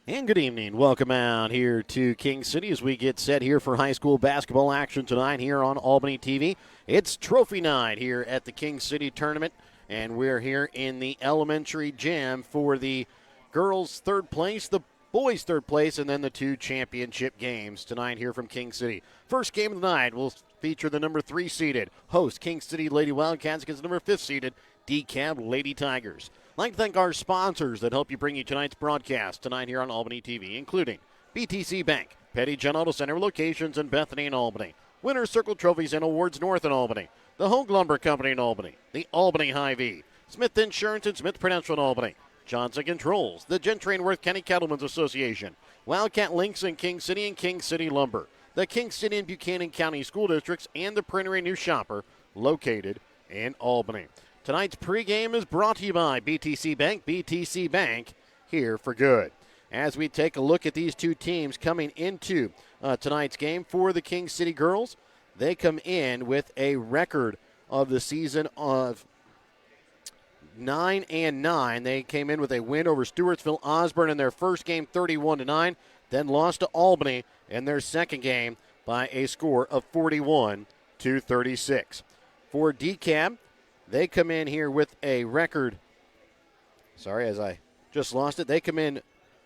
And good evening. Welcome out here to King City as we get set here for high school basketball action tonight here on Albany TV. It's trophy night here at the King City tournament, and we're here in the elementary gym for the girls' third place, the boys' third place, and then the two championship games tonight here from King City. First game of the night will feature the number 3 seeded host King City Lady Wildcats against the number 5 seeded Dekalb Lady Tigers. I'd like to thank our sponsors that help you bring you tonight's broadcast tonight here on Albany TV, including BTC Bank, Petty John Auto Center locations in Bethany and Albany, Winner's Circle Trophies and Awards North in Albany, the Hogue Lumber Company in Albany, the Albany Hy-Vee, Smith Insurance and Smith Prudential in Albany, Johnson Controls, the Gentry and Worth County Cattlemen's Association, Wildcat Links in King City and King City Lumber, the King City and Buchanan County School Districts, and the Printer New Shopper located in Albany. Tonight's pregame is brought to you by BTC Bank. BTC Bank, here for good. As we take a look at these two teams coming into tonight's game for the King City girls, they come in with a record of the season of 9-9. They came in with a win over Stewartsville Osborne in their first game, 31-9, then lost to Albany in their second game by a score of 41-36. For Dekalb, they come in here with a record. They come in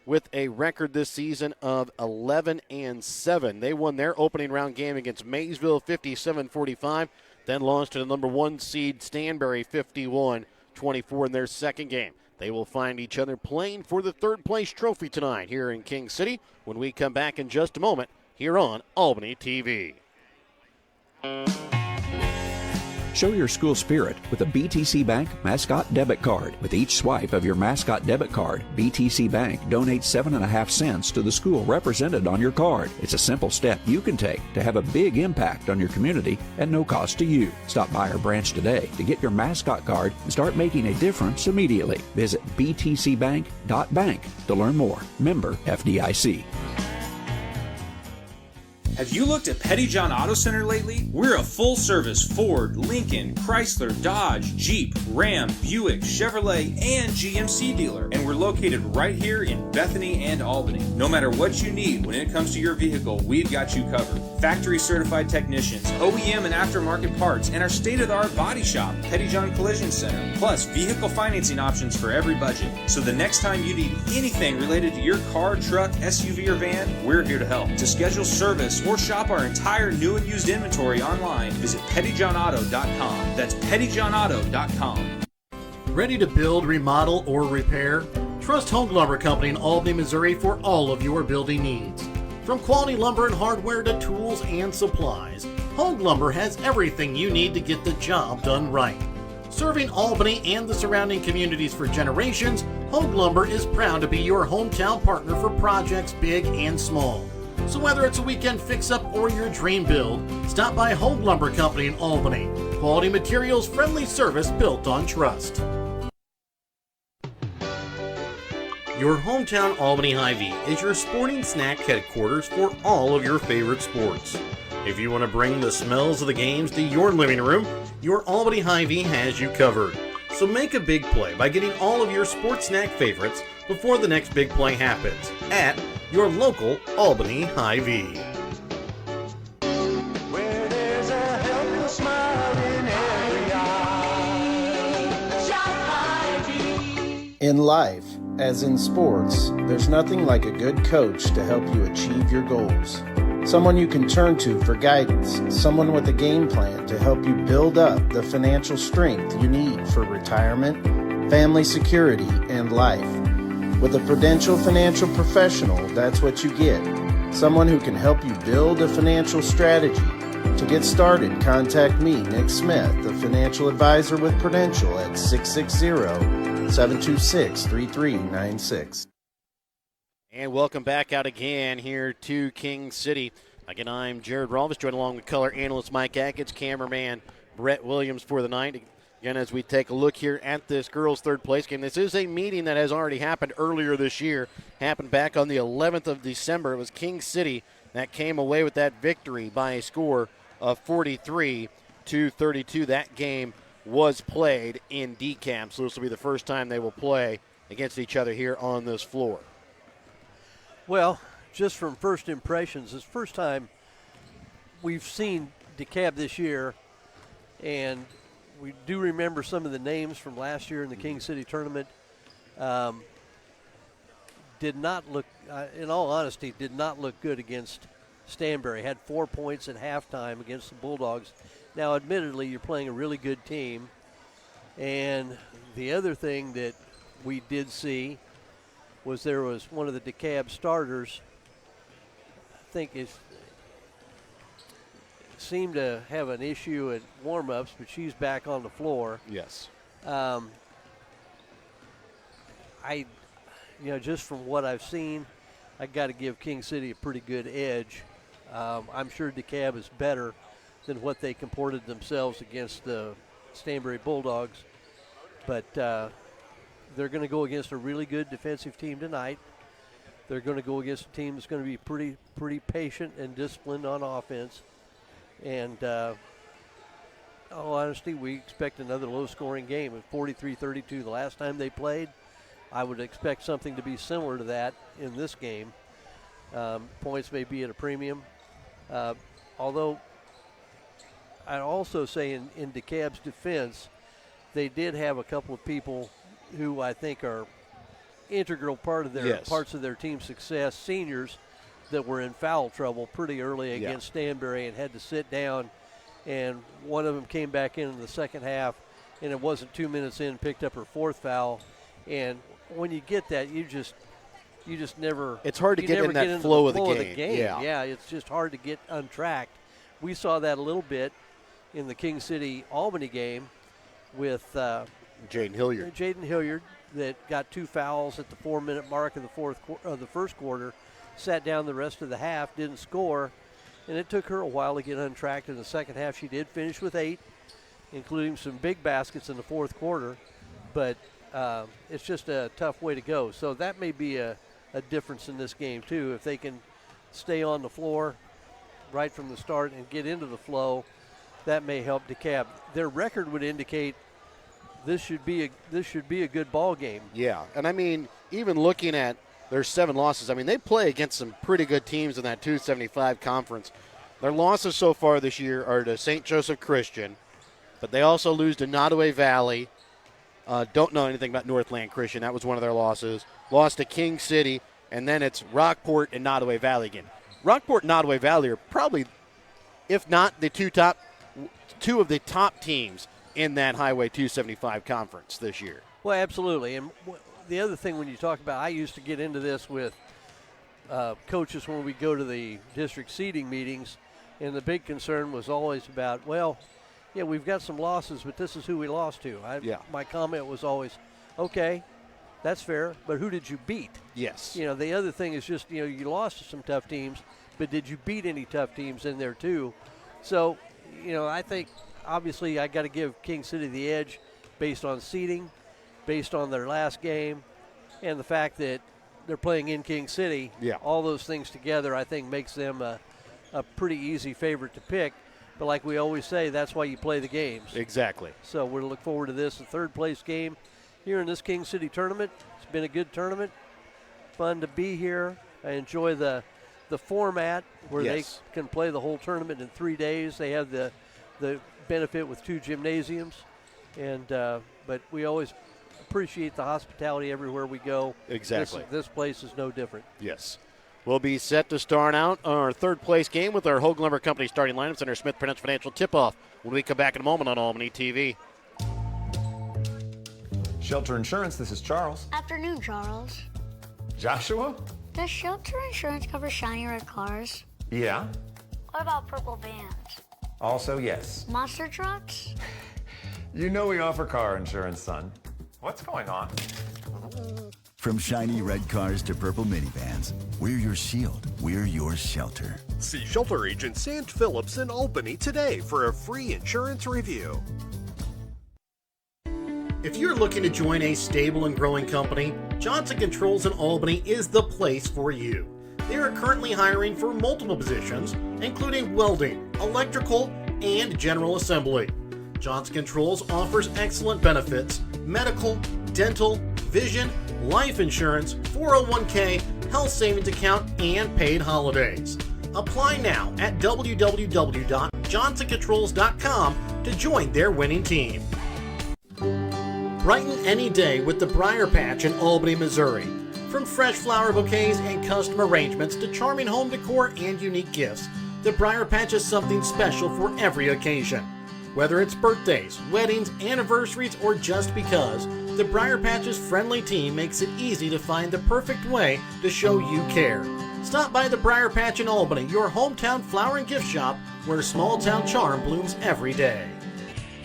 with a record this season of 11-7. They won their opening round game against Maysville 57-45, then lost to the number 1 seed Stanberry 51-24 in their second game. They will find each other playing for the third place trophy tonight here in King City when we come back in just a moment here on Albany TV. Show your school spirit with a BTC Bank Mascot Debit Card. With each swipe of your Mascot Debit Card, BTC Bank donates 7.5 cents to the school represented on your card. It's a simple step you can take to have a big impact on your community at no cost to you. Stop by our branch today to get your Mascot Card and start making a difference immediately. Visit btcbank.bank to learn more. Member FDIC. Have you looked at Petty John Auto Center lately? We're a full-service Ford, Lincoln, Chrysler, Dodge, Jeep, Ram, Buick, Chevrolet, and GMC dealer. And we're located right here in Bethany and Albany. No matter what you need when it comes to your vehicle, we've got you covered. Factory-certified technicians, OEM and aftermarket parts, and our state-of-the-art body shop, Petty John Collision Center. Plus, vehicle financing options for every budget. So the next time you need anything related to your car, truck, SUV, or van, we're here to help. To schedule service or shop our entire new and used inventory online, visit pettyjohnauto.com. That's pettyjohnauto.com. Ready to build, remodel, or repair? Trust Hogue Lumber Company in Albany, Missouri for all of your building needs. From quality lumber and hardware to tools and supplies, Hogue Lumber has everything you need to get the job done right. Serving Albany and the surrounding communities for generations, Hogue Lumber is proud to be your hometown partner for projects big and small. So whether it's a weekend fix-up or your dream build, stop by Hogue Lumber Company in Albany. Quality materials, friendly service built on trust. Your hometown Albany Hy-Vee is your sporting snack headquarters for all of your favorite sports. If you want to bring the smells of the games to your living room, your Albany Hy-Vee has you covered. So make a big play by getting all of your sports snack favorites before the next big play happens at your local Albany Hy-Vee. Where there's a helpless smile in every eye. Shop Hy-Vee. In life, as in sports, there's nothing like a good coach to help you achieve your goals. Someone you can turn to for guidance, someone with a game plan to help you build up the financial strength you need for retirement, family security, and life. With a Prudential financial professional, that's what you get. Someone who can help you build a financial strategy. To get started, contact me, Nick Smith, the financial advisor with Prudential at 660-726-3396. And welcome back out again here to King City. Again, I'm Jared Rolfes, joined along with color analyst Mike Atkins, cameraman Brett Williams for the night. Again, as we take a look here at this girls' third place game, this is a meeting that has already happened earlier this year. Happened back on the 11th of December. It was King City that came away with that victory by a score of 43-32. That game was played in Dekalb, so this will be the first time they will play against each other here on this floor. Well, just from first impressions, it's the first time we've seen Dekalb this year, and we do remember some of the names from last year in the King City tournament. Did not look, in all honesty, did not look good against Stanberry. Had 4 points at halftime against the Bulldogs. Now, admittedly, you're playing a really good team. And the other thing that we did see was there was one of the Dekalb starters, I think seemed to have an issue at warm-ups, but she's back on the floor. Yes. Just from what I've seen, I got to give King City a pretty good edge. I'm sure Dekalb is better than what they comported themselves against the Stanberry Bulldogs, but they're going to go against a really good defensive team tonight. They're going to go against a team that's going to be pretty patient and disciplined on offense. And in all honesty, we expect another low-scoring game at 43-32 the last time they played. I would expect something to be similar to that in this game. Points may be at a premium. Although I'd also say in Dekalb's defense, they did have a couple of people who I think are integral parts of their team's success, seniors that were in foul trouble pretty early against Stanberry and had to sit down. And one of them came back in the second half, and it wasn't 2 minutes in, picked up her fourth foul. And when you get that, you just never. It's hard to get in that flow of the game. Yeah, it's just hard to get untracked. We saw that a little bit in the King City Albany game with Jaden Hilliard. That got 2 fouls at the 4-minute mark of the first quarter, sat down the rest of the half, didn't score, and it took her a while to get untracked. In the second half, she did finish with 8, including some big baskets in the fourth quarter, but it's just a tough way to go. So that may be a difference in this game, too. If they can stay on the floor right from the start and get into the flow, that may help Dekalb. Their record would indicate this should be a good ball game. Yeah, and I mean, even looking at their 7 losses, I mean, they play against some pretty good teams in that 275 conference. Their losses so far this year are to St. Joseph Christian, but they also lose to Nottoway Valley. Don't know anything about Northland Christian. That was one of their losses. Lost to King City, and then it's Rockport and Nottoway Valley again. Rockport and Nottoway Valley are probably, if not the two of the top teams in that Highway 275 conference this year. Well, absolutely. And the other thing when you talk about, I used to get into this with coaches when we go to the district seeding meetings, and the big concern was always about, well, yeah, we've got some losses, but this is who we lost to. My comment was always, okay, that's fair, but who did you beat? Yes. You know, the other thing is just, you lost to some tough teams, but did you beat any tough teams in there too? So, I think obviously I got to give King City the edge based on seeding, based on their last game, and the fact that they're playing in King City. Yeah. All those things together I think makes them a pretty easy favorite to pick. But like we always say, that's why you play the games. Exactly. So we're looking forward to this, the third place game here in this King City tournament. It's been a good tournament. Fun to be here. I enjoy the format where they can play the whole tournament in 3 days. They have the benefit with 2 gymnasiums, and but we always appreciate the hospitality everywhere we go. Exactly. This place is no different. Yes. We'll be set to start out our third place game with our Hogue Lumber Company starting lineups and our Smith Prudential Financial tip-off when we come back in a moment on Albany TV. Shelter Insurance, this is Charles. Afternoon, Charles. Joshua? Does Shelter Insurance cover shiny red cars? Yeah. What about purple vans? Also, yes. Monster trucks? You know we offer car insurance, son. What's going on? From shiny red cars to purple minivans, we're your shield. We're your shelter. See Shelter Agent Sand Phillips in Albany today for a free insurance review. If you're looking to join a stable and growing company, Johnson Controls in Albany is the place for you. They are currently hiring for multiple positions, including welding, electrical, and general assembly. Johnson Controls offers excellent benefits, medical, dental, vision, life insurance, 401k, health savings account, and paid holidays. Apply now at www.johnsoncontrols.com to join their winning team. Brighten any day with the Briar Patch in Albany, Missouri. From fresh flower bouquets and custom arrangements to charming home decor and unique gifts, the Briar Patch is something special for every occasion. Whether it's birthdays, weddings, anniversaries, or just because, the Briar Patch's friendly team makes it easy to find the perfect way to show you care. Stop by the Briar Patch in Albany, your hometown flower and gift shop, where small town charm blooms every day.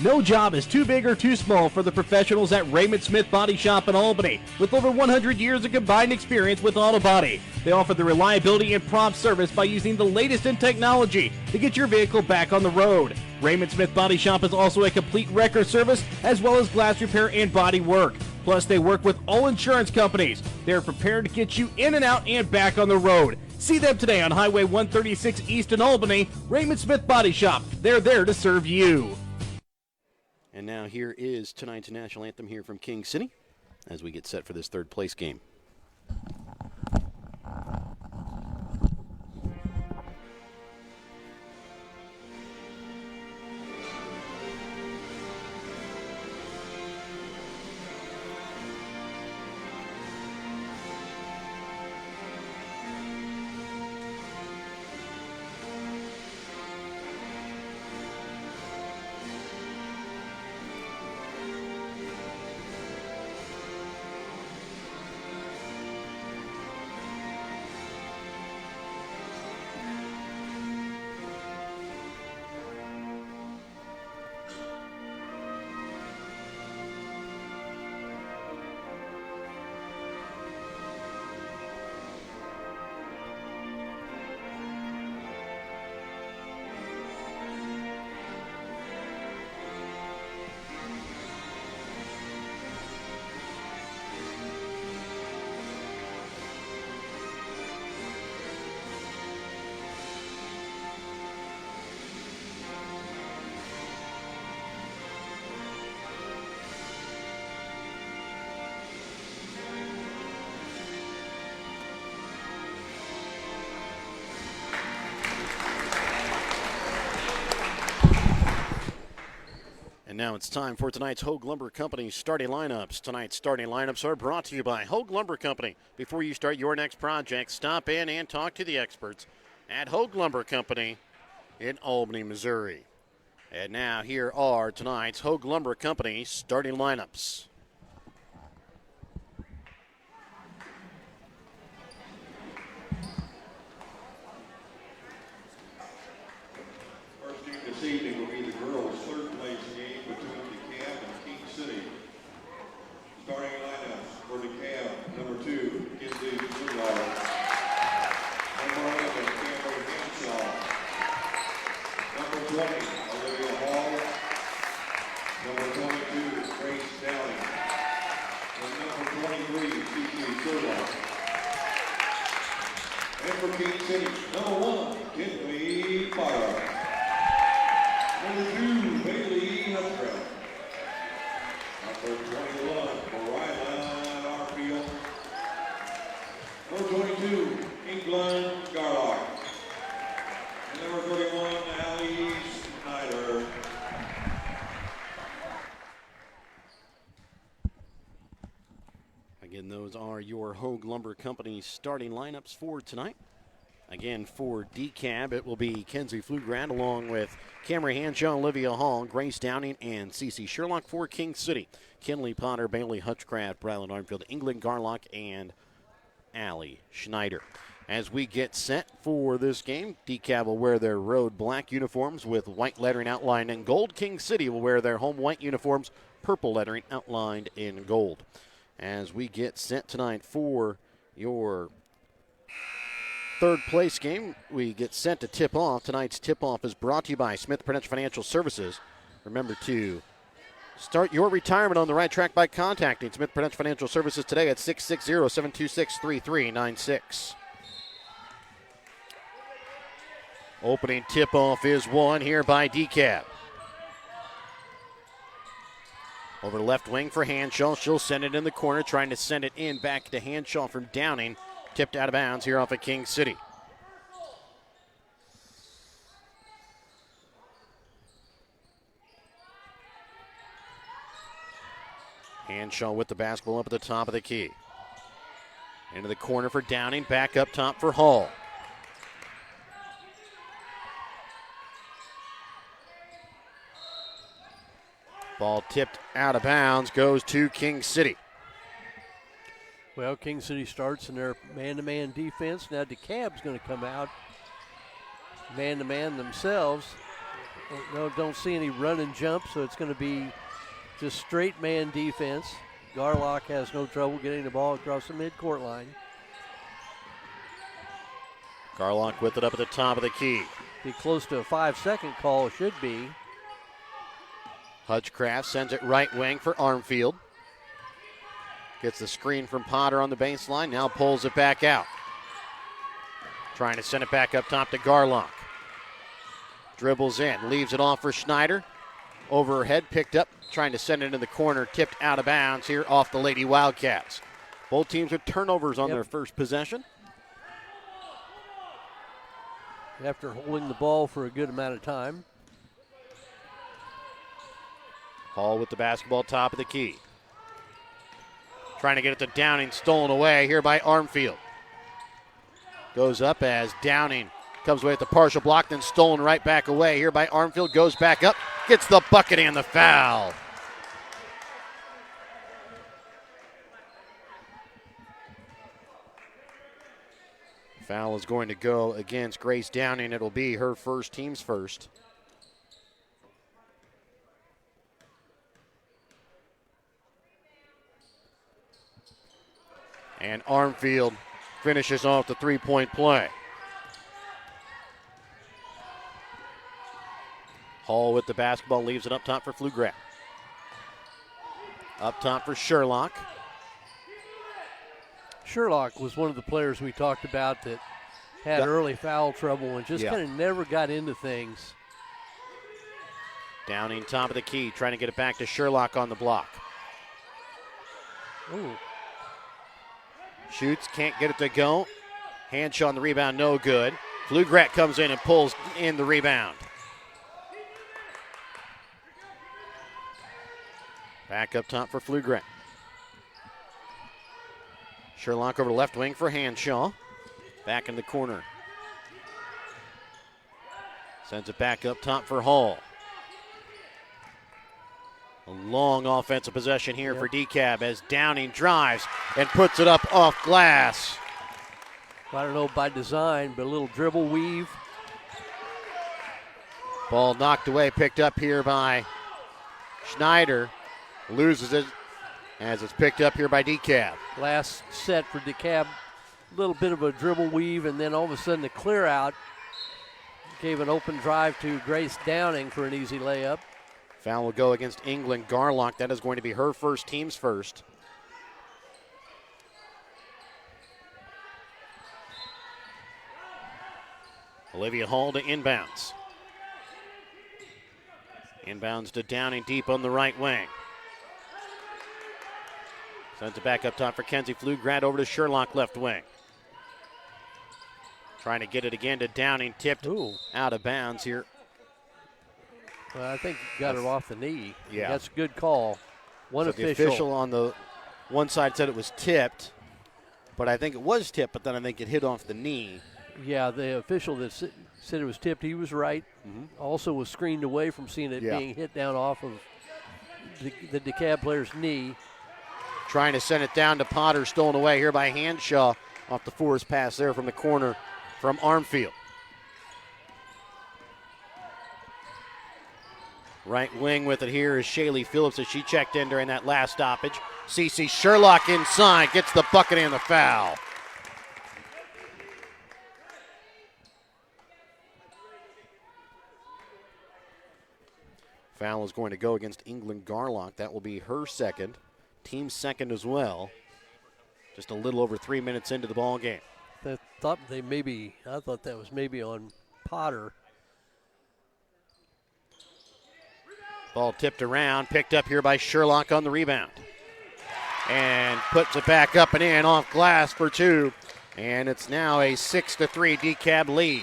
No job is too big or too small for the professionals at Raymond Smith Body Shop in Albany. With over 100 years of combined experience with auto body, they offer the reliability and prompt service by using the latest in technology to get your vehicle back on the road. Raymond Smith Body Shop is also a complete wrecker service as well as glass repair and body work. Plus, they work with all insurance companies. They're prepared to get you in and out and back on the road. See them today on Highway 136 East in Albany. Raymond Smith Body Shop. They're there to serve you. And now here is tonight's national anthem here from King City as we get set for this third place game. Now it's time for tonight's Hogue Lumber Company starting lineups. Tonight's starting lineups are brought to you by Hogue Lumber Company. Before you start your next project, stop in and talk to the experts at Hogue Lumber Company in Albany, Missouri. And now here are tonight's Hogue Lumber Company starting lineups. First game this evening will be the girls' third place game between Dekalb and King City. Starting lineups for Dekalb, number 2, Kinsey Bluewater. Number 11, Cameron Henshaw. Number 20, Olivia Hall. Number 22, Grace Downing. And number 23, Kiki Surlock. And for King City, number 1, Kinley Potter. Number 2, Bailey Huttrell. Number 21, Rylan Arfield. Number 22, England Garlock. And number 31, Allie Snyder. Again, those are your Hogue Lumber Company starting lineups for tonight. Again, for Dekalb, it will be Kenzie Pflugrad along with Cameron Hanshaw, Olivia Hall, Grace Downing, and Cece Sherlock. For King City, Kinley Potter, Bailey Hutchcraft, Rylan Armfield, England Garlock, and Allie Schneider. As we get set for this game, Dekalb will wear their road black uniforms with white lettering outlined in gold. King City will wear their home white uniforms, purple lettering outlined in gold. As we get set tonight for your third place game, we get set to tip off. Tonight's tip off is brought to you by Smith Prudential Financial Services. Remember to start your retirement on the right track by contacting Smith Prudential Financial Services today at 660-726-3396. Opening tip off is won here by Dekalb. Over left wing for Hanshaw. She'll send it in the corner, trying to send it in back to Hanshaw from Downing. tipped out of bounds here off of King City. Hanshaw with the basketball up at the top of the key. Into the corner for Downing, back up top for Hall. Ball tipped out of bounds, goes to King City. Well, King City starts in their man-to-man defense. Now DeKalb's going to come out man-to-man themselves. No, don't see any run and jump, so it's going to be just straight man defense. Garlock has no trouble getting the ball across the midcourt line. Garlock with it up at the top of the key. Be close to a 5-second call, should be. Hutchcraft sends it right wing for Armfield. Gets the screen from Potter on the baseline, now pulls it back out. Trying to send it back up top to Garlock. Dribbles in, leaves it off for Schneider. Over her head, picked up, trying to send it into the corner, tipped out of bounds here off the Lady Wildcats. Both teams with turnovers on their first possession. After holding the ball for a good amount of time. Hall with the basketball top of the key. Trying to get it to Downing, stolen away here by Armfield. Goes up as Downing comes away with the partial block, then stolen right back away here by Armfield. Goes back up, gets the bucket and the foul. Foul is going to go against Grace Downing. It'll be her first, team's first. And Armfield finishes off the three-point play. Hall with the basketball, leaves it up top for Flugrat. Up top for Sherlock. Sherlock was one of the players we talked about that had early foul trouble and just kind of never got into things. Downing top of the key, trying to get it back to Sherlock on the block. Ooh. Shoots, can't get it to go. Hanshaw on the rebound, no good. Flugrat comes in and pulls in the rebound. Back up top for Flugrat. Sherlock over to left wing for Hanshaw. Back in the corner. Sends it back up top for Hall. A long offensive possession here for Dekalb as Downing drives and puts it up off glass. I don't know by design, but a little dribble weave. Ball knocked away, picked up here by Schneider. Loses it as it's picked up here by Dekalb. Last set for Dekalb, a little bit of a dribble weave, and then all of a sudden the clear out gave an open drive to Grace Downing for an easy layup. Foul will go against England Garlock. That is going to be her first, team's first. Olivia Hall to inbounds. Inbounds to Downing deep on the right wing. Sends it back up top for Kenzie Flugrat over to Sherlock left wing. Trying to get it again to Downing, tipped out of bounds here. Well, I think he got her off the knee. Yeah. That's a good call. The official on the one side said it was tipped, but I think it was tipped, but then I think it hit off the knee. Yeah, the official that said it was tipped, he was right. Also was screened away from seeing it being hit down off of the Dekalb player's knee. Trying to send it down to Potter, stolen away here by Hanshaw off the forced pass there from the corner from Armfield. Right wing with it here is Shaylee Phillips as she checked in during that last stoppage. CeCe Sherlock inside, gets the bucket and the foul. Foul is going to go against England Garlock. That will be her second, team second as well. Just a little over 3 minutes into the ball game. I thought that was maybe on Potter. Ball tipped around, picked up here by Sherlock on the rebound. And puts it back up and in off glass for two. And it's now a 6-3 Dekalb lead.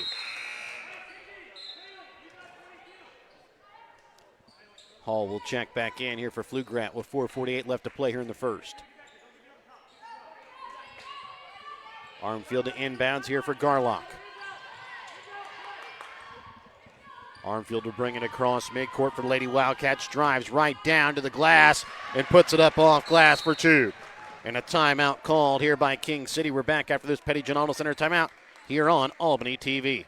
Hall will check back in here for Flugrat with 4:48 left to play here in the first. Armfield to inbounds here for Garlock. Armfield will bring it across midcourt for the Lady Wildcats. Drives right down to the glass and puts it up off glass for two. And a timeout called here by King City. We're back after this Petty John Auto Center timeout here on Albany TV.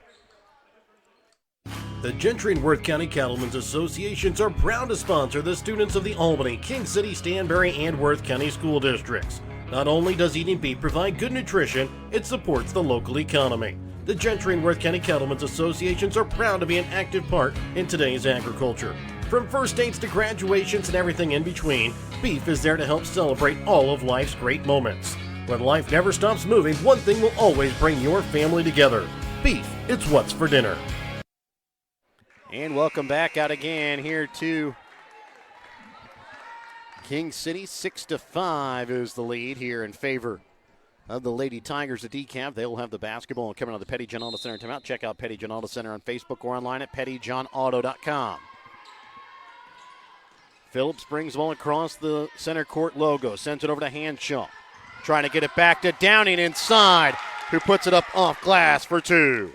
The Gentry and Worth County Cattlemen's Associations are proud to sponsor the students of the Albany, King City, Stanberry, and Worth County school districts. Not only does eating beef provide good nutrition, it supports the local economy. The Gentry and Worth County Cattlemen's Associations are proud to be an active part in today's agriculture. From first dates to graduations and everything in between, beef is there to help celebrate all of life's great moments. When life never stops moving, one thing will always bring your family together. Beef, it's what's for dinner. And welcome back out again here to King City. 6-5 is the lead here in favor of the Lady Tigers of Dekalb. They will have the basketball coming on the Petty John Auto Center timeout. Check out Petty John Auto Center on Facebook or online at pettyjohnauto.com. Phillips brings the ball across the center court logo, sends it over to Hanshaw. Trying to get it back to Downing inside, who puts it up off glass for two.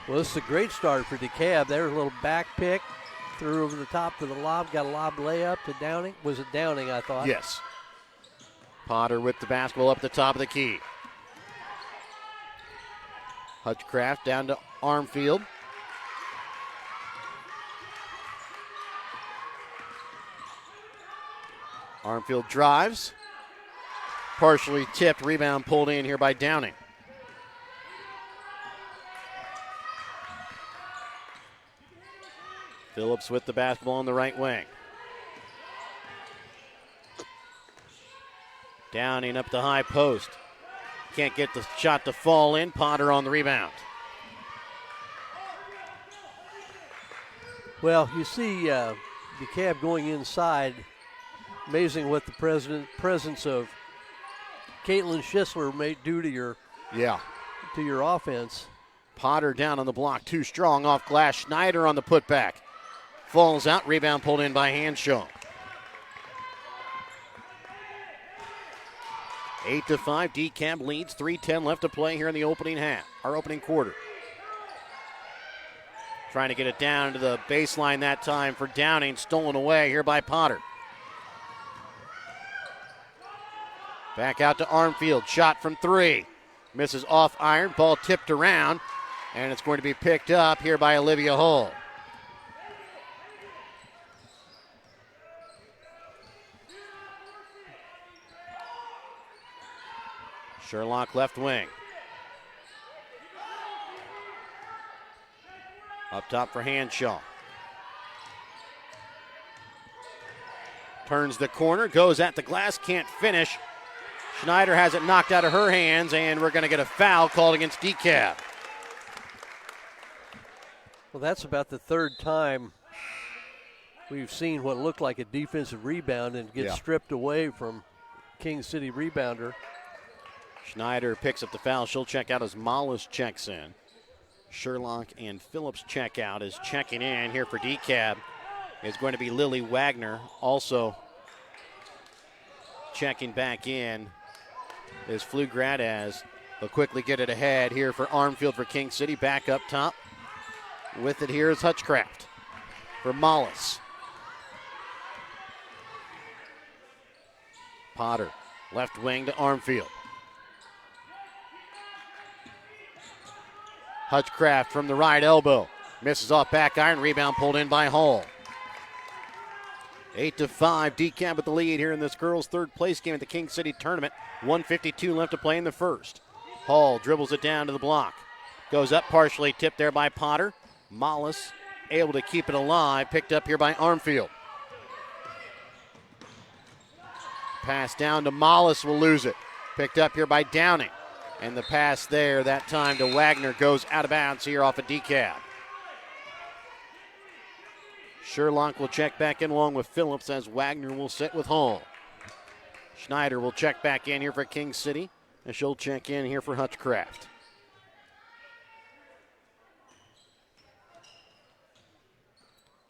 Well, this is a great start for Dekalb. There's a little back pick, threw over the top to the lob, got a lob layup to Downing. Was it Downing, I thought? Yes. Potter with the basketball up the top of the key. Hutchcraft down to Armfield. Armfield drives. Partially tipped. Rebound pulled in here by Downing. Phillips with the basketball on the right wing. Downing up the high post. Can't get the shot to fall in. Potter on the rebound. Well, you see Dekalb going inside. Amazing what the presence of Caitlin Schisler may do to your offense. Potter down on the block, too strong off glass. Schneider on the putback. Falls out, rebound pulled in by Hanshaw. 8-5, Dekalb leads, 3:10 left to play here in the opening quarter. Trying to get it down to the baseline that time for Downing, stolen away here by Potter. Back out to Armfield, shot from three. Misses off iron, ball tipped around, and it's going to be picked up here by Olivia Hull. Sherlock left wing. Up top for Hanshaw. Turns the corner, goes at the glass, can't finish. Schneider has it knocked out of her hands, and we're going to get a foul called against Dekalb. Well, that's about the third time we've seen what looked like a defensive rebound and get stripped away from King City rebounder. Schneider picks up the foul. She'll check out as Mollis checks in. Sherlock and Phillips check out. As checking in here for Dekalb is going to be Lily Wagner. Also checking back in is Flugrat as they'll quickly get it ahead here for Armfield for King City. Back up top. With it here is Hutchcraft for Mollis. Potter, left wing to Armfield. Hutchcraft from the right elbow. Misses off back iron. Rebound pulled in by Hall. 8-5. Dekalb with the lead here in this girls' third place game at the King City tournament. 1:52 left to play in the first. Hall dribbles it down to the block. Goes up, partially tipped there by Potter. Mollis able to keep it alive. Picked up here by Armfield. Pass down to Mollis, will lose it. Picked up here by Downing. And the pass there, that time to Wagner, goes out of bounds here off of Dekalb. Sherlock will check back in along with Phillips as Wagner will sit with Hall. Schneider will check back in here for King City, and she'll check in here for Hutchcraft.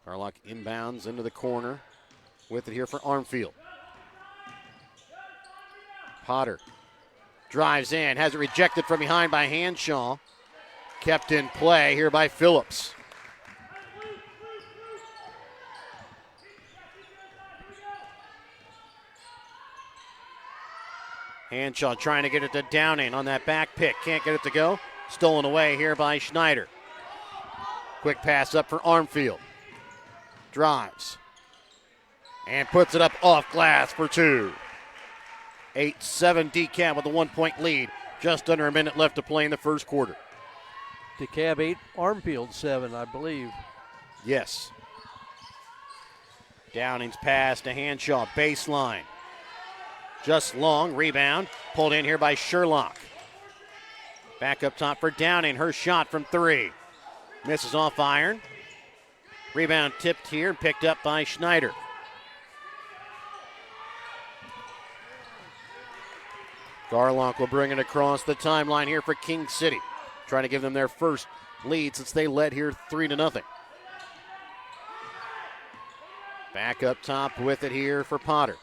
Garlock inbounds into the corner with it here for Armfield. Potter drives in, has it rejected from behind by Hanshaw. Kept in play here by Phillips. Hanshaw trying to get it to Downing on that back pick. Can't get it to go. Stolen away here by Schneider. Quick pass up for Armfield. Drives. And puts it up off glass for two. 8-7 Dekalb with a 1-point lead. Just under a minute left to play in the first quarter. Dekalb 8, Armfield 7, I believe. Yes. Downing's pass to Hanshaw. Baseline. Just long. Rebound. Pulled in here by Sherlock. Back up top for Downing. Her shot from three. Misses off iron. Rebound tipped here and picked up by Schneider. Garlock will bring it across the timeline here for King City. Trying to give them their first lead since they led here 3-0. Back up top with it here for Potter.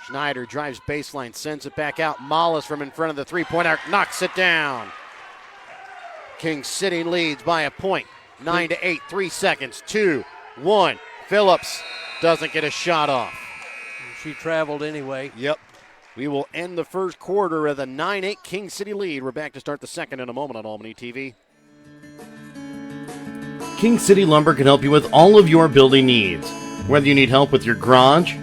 Schneider drives baseline, sends it back out. Mollis from in front of the three-point arc knocks it down. King City leads by a point. 9-8, 3 seconds, 2-1. Phillips doesn't get a shot off. She traveled anyway. Yep. We will end the first quarter with a 9-8 King City lead. We're back to start the second in a moment on Albany TV. King City Lumber can help you with all of your building needs. Whether you need help with your garage,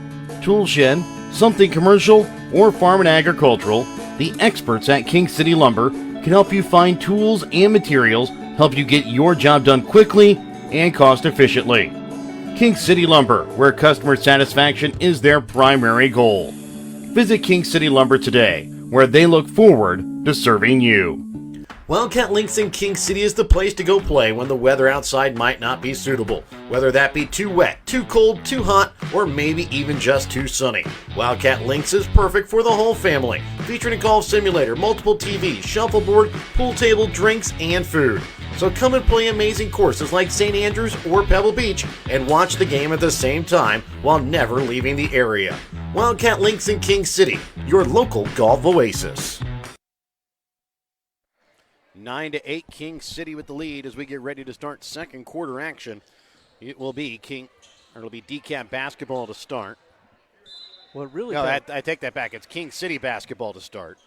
tool shed, something commercial, or farm and agricultural, the experts at King City Lumber can help you find tools and materials, help you get your job done quickly and cost efficiently. King City Lumber, where customer satisfaction is their primary goal. Visit King City Lumber today, where they look forward to serving you. Wildcat Links in King City is the place to go play when the weather outside might not be suitable. Whether that be too wet, too cold, too hot, or maybe even just too sunny. Wildcat Links is perfect for the whole family, featuring a golf simulator, multiple TVs, shuffleboard, pool table, drinks, and food. So come and play amazing courses like St. Andrews or Pebble Beach and watch the game at the same time while never leaving the area. Wildcat Links in King City, your local golf oasis. 9-8 King City with the lead as we get ready to start second quarter action. It will be Dekalb basketball to start. Well, really? No, I take that back. It's King City basketball to start.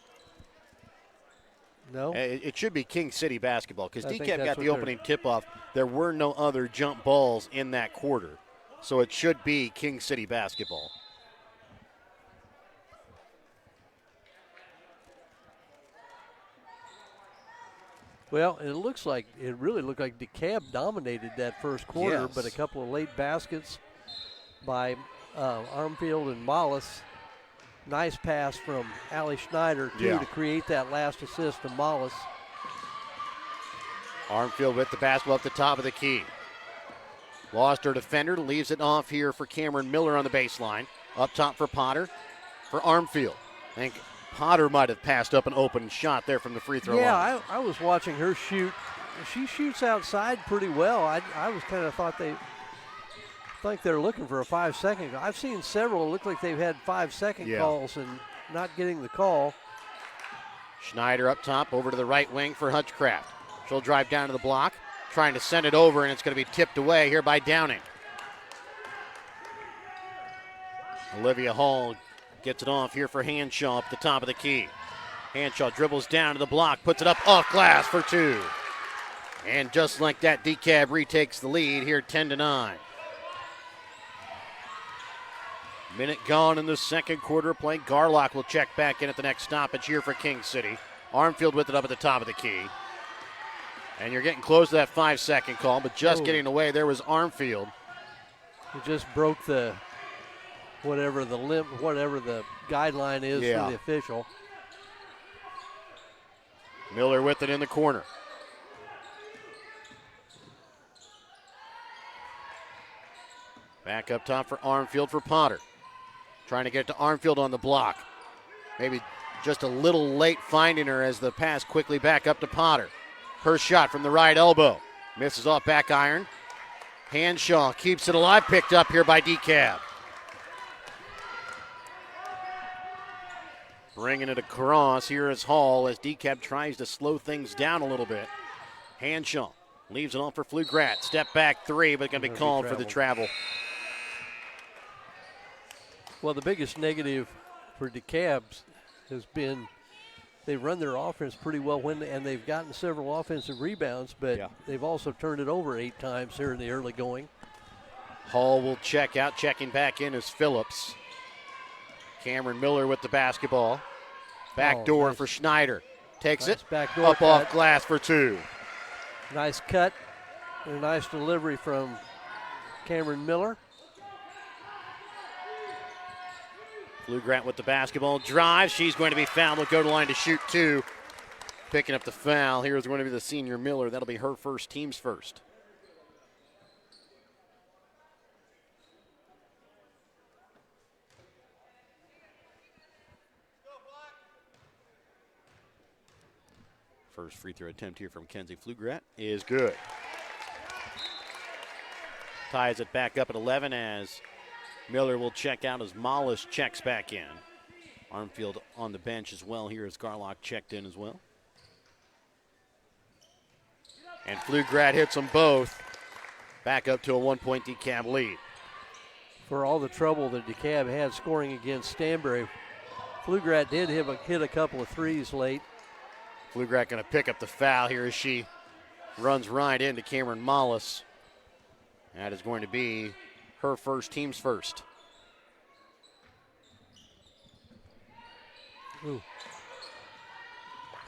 No, it should be King City basketball because Dekalb got the what opening tip-off. There were no other jump balls in that quarter, so it should be King City basketball. Well, it really looked like Dekalb dominated that first quarter, Yes. but a couple of late baskets by Armfield and Mollis. Nice pass from Allie Schneider, too, to create that last assist to Mollis. Armfield with the basketball at the top of the key. Lost her defender, leaves it off here for Cameron Miller on the baseline. Up top for Potter, for Armfield. I think Potter might have passed up an open shot there from the free throw line. Yeah, I was watching her shoot. She shoots outside pretty well. I was kind of think they're looking for a 5-second. I've seen several look like they've had 5-second calls and not getting the call. Schneider up top, over to the right wing for Hutchcraft. She'll drive down to the block, trying to send it over, and it's going to be tipped away here by Downing. Olivia Hall gets it off here for Hanshaw up the top of the key. Hanshaw dribbles down to the block, puts it up off glass for two. And just like that, Dekalb retakes the lead here 10-9. Minute gone in the second quarter of play. Garlock will check back in at the next stoppage here for King City. Armfield with it up at the top of the key. And you're getting close to that 5-second call, but just getting away there was Armfield. It just broke the whatever the guideline is for the official. Miller with it in the corner. Back up top for Armfield for Potter. Trying to get to Armfield on the block. Maybe just a little late finding her as the pass quickly back up to Potter. Her shot from the right elbow. Misses off back iron. Hanshaw keeps it alive. Picked up here by Dekalb. Bringing it across. Here is Hall as Dekalb tries to slow things down a little bit. Hanshaw leaves it off for Flugrat. Step back three, but going to be called for the travel. Well, the biggest negative for Dekalb has been they run their offense pretty well and they've gotten several offensive rebounds, but they've also turned it over 8 times here in the early going. Hall will check out. Checking back in is Phillips. Cameron Miller with the basketball. Back door for Schneider. Takes it. Up off glass for 2. Nice cut and a nice delivery from Cameron Miller. Flugrat with the basketball. Drive. She's going to be fouled. Will go to line to shoot 2. Picking up the foul. Here is going to be the senior Miller. That'll be her first, team's first. First free throw attempt here from Kenzie Flugrat is good. Ties it back up at 11 as Miller will check out as Mollis checks back in. Armfield on the bench as well. Here is Garlock checked in as well. And Flugrat hits them both. Back up to a 1-point Dekalb lead. For all the trouble that Dekalb had scoring against Stanbury, Flugrat did hit a couple of threes late. Flugrat going to pick up the foul here as she runs right into Cameron Mollis. That is going to be her first, team's first. Ooh.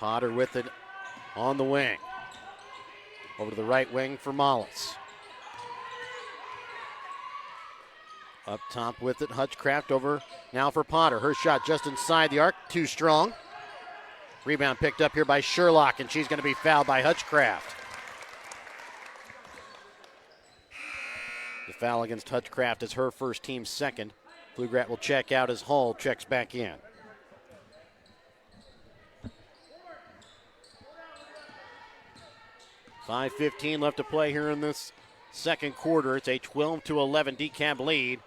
Potter with it on the wing. Over to the right wing for Mollis. Up top with it, Hutchcraft over now for Potter. Her shot just inside the arc, too strong. Rebound picked up here by Sherlock, and she's going to be fouled by Hutchcraft. The foul against Hutchcraft is her first, team's second. Flugrat will check out as Hall checks back in. .5:15 left to play here in this second quarter. It's a 12-11 Dekalb lead.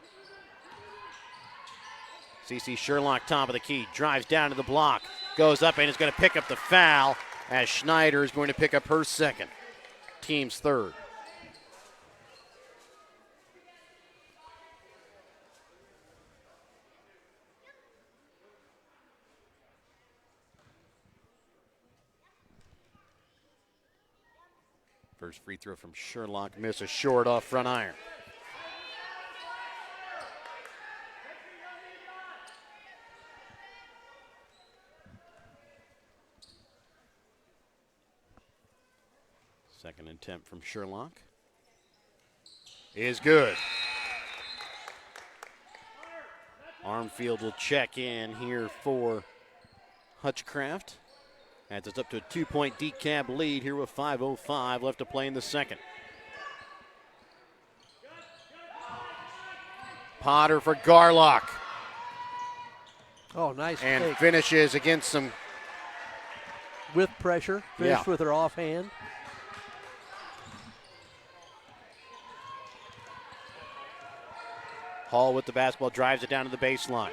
CC Sherlock, top of the key, drives down to the block, goes up and is going to pick up the foul as Schneider is going to pick up her second, team's third. First free throw from Sherlock, misses short off front iron. Second attempt from Sherlock is good. Armfield will check in here for Hutchcraft. Adds us up to a 2-point Dekalb lead here with 5:05 left to play in the second. Potter for Garlock. Oh, nice. And take. Finishes against some. With pressure. Finished with her offhand. Hall with the basketball, drives it down to the baseline.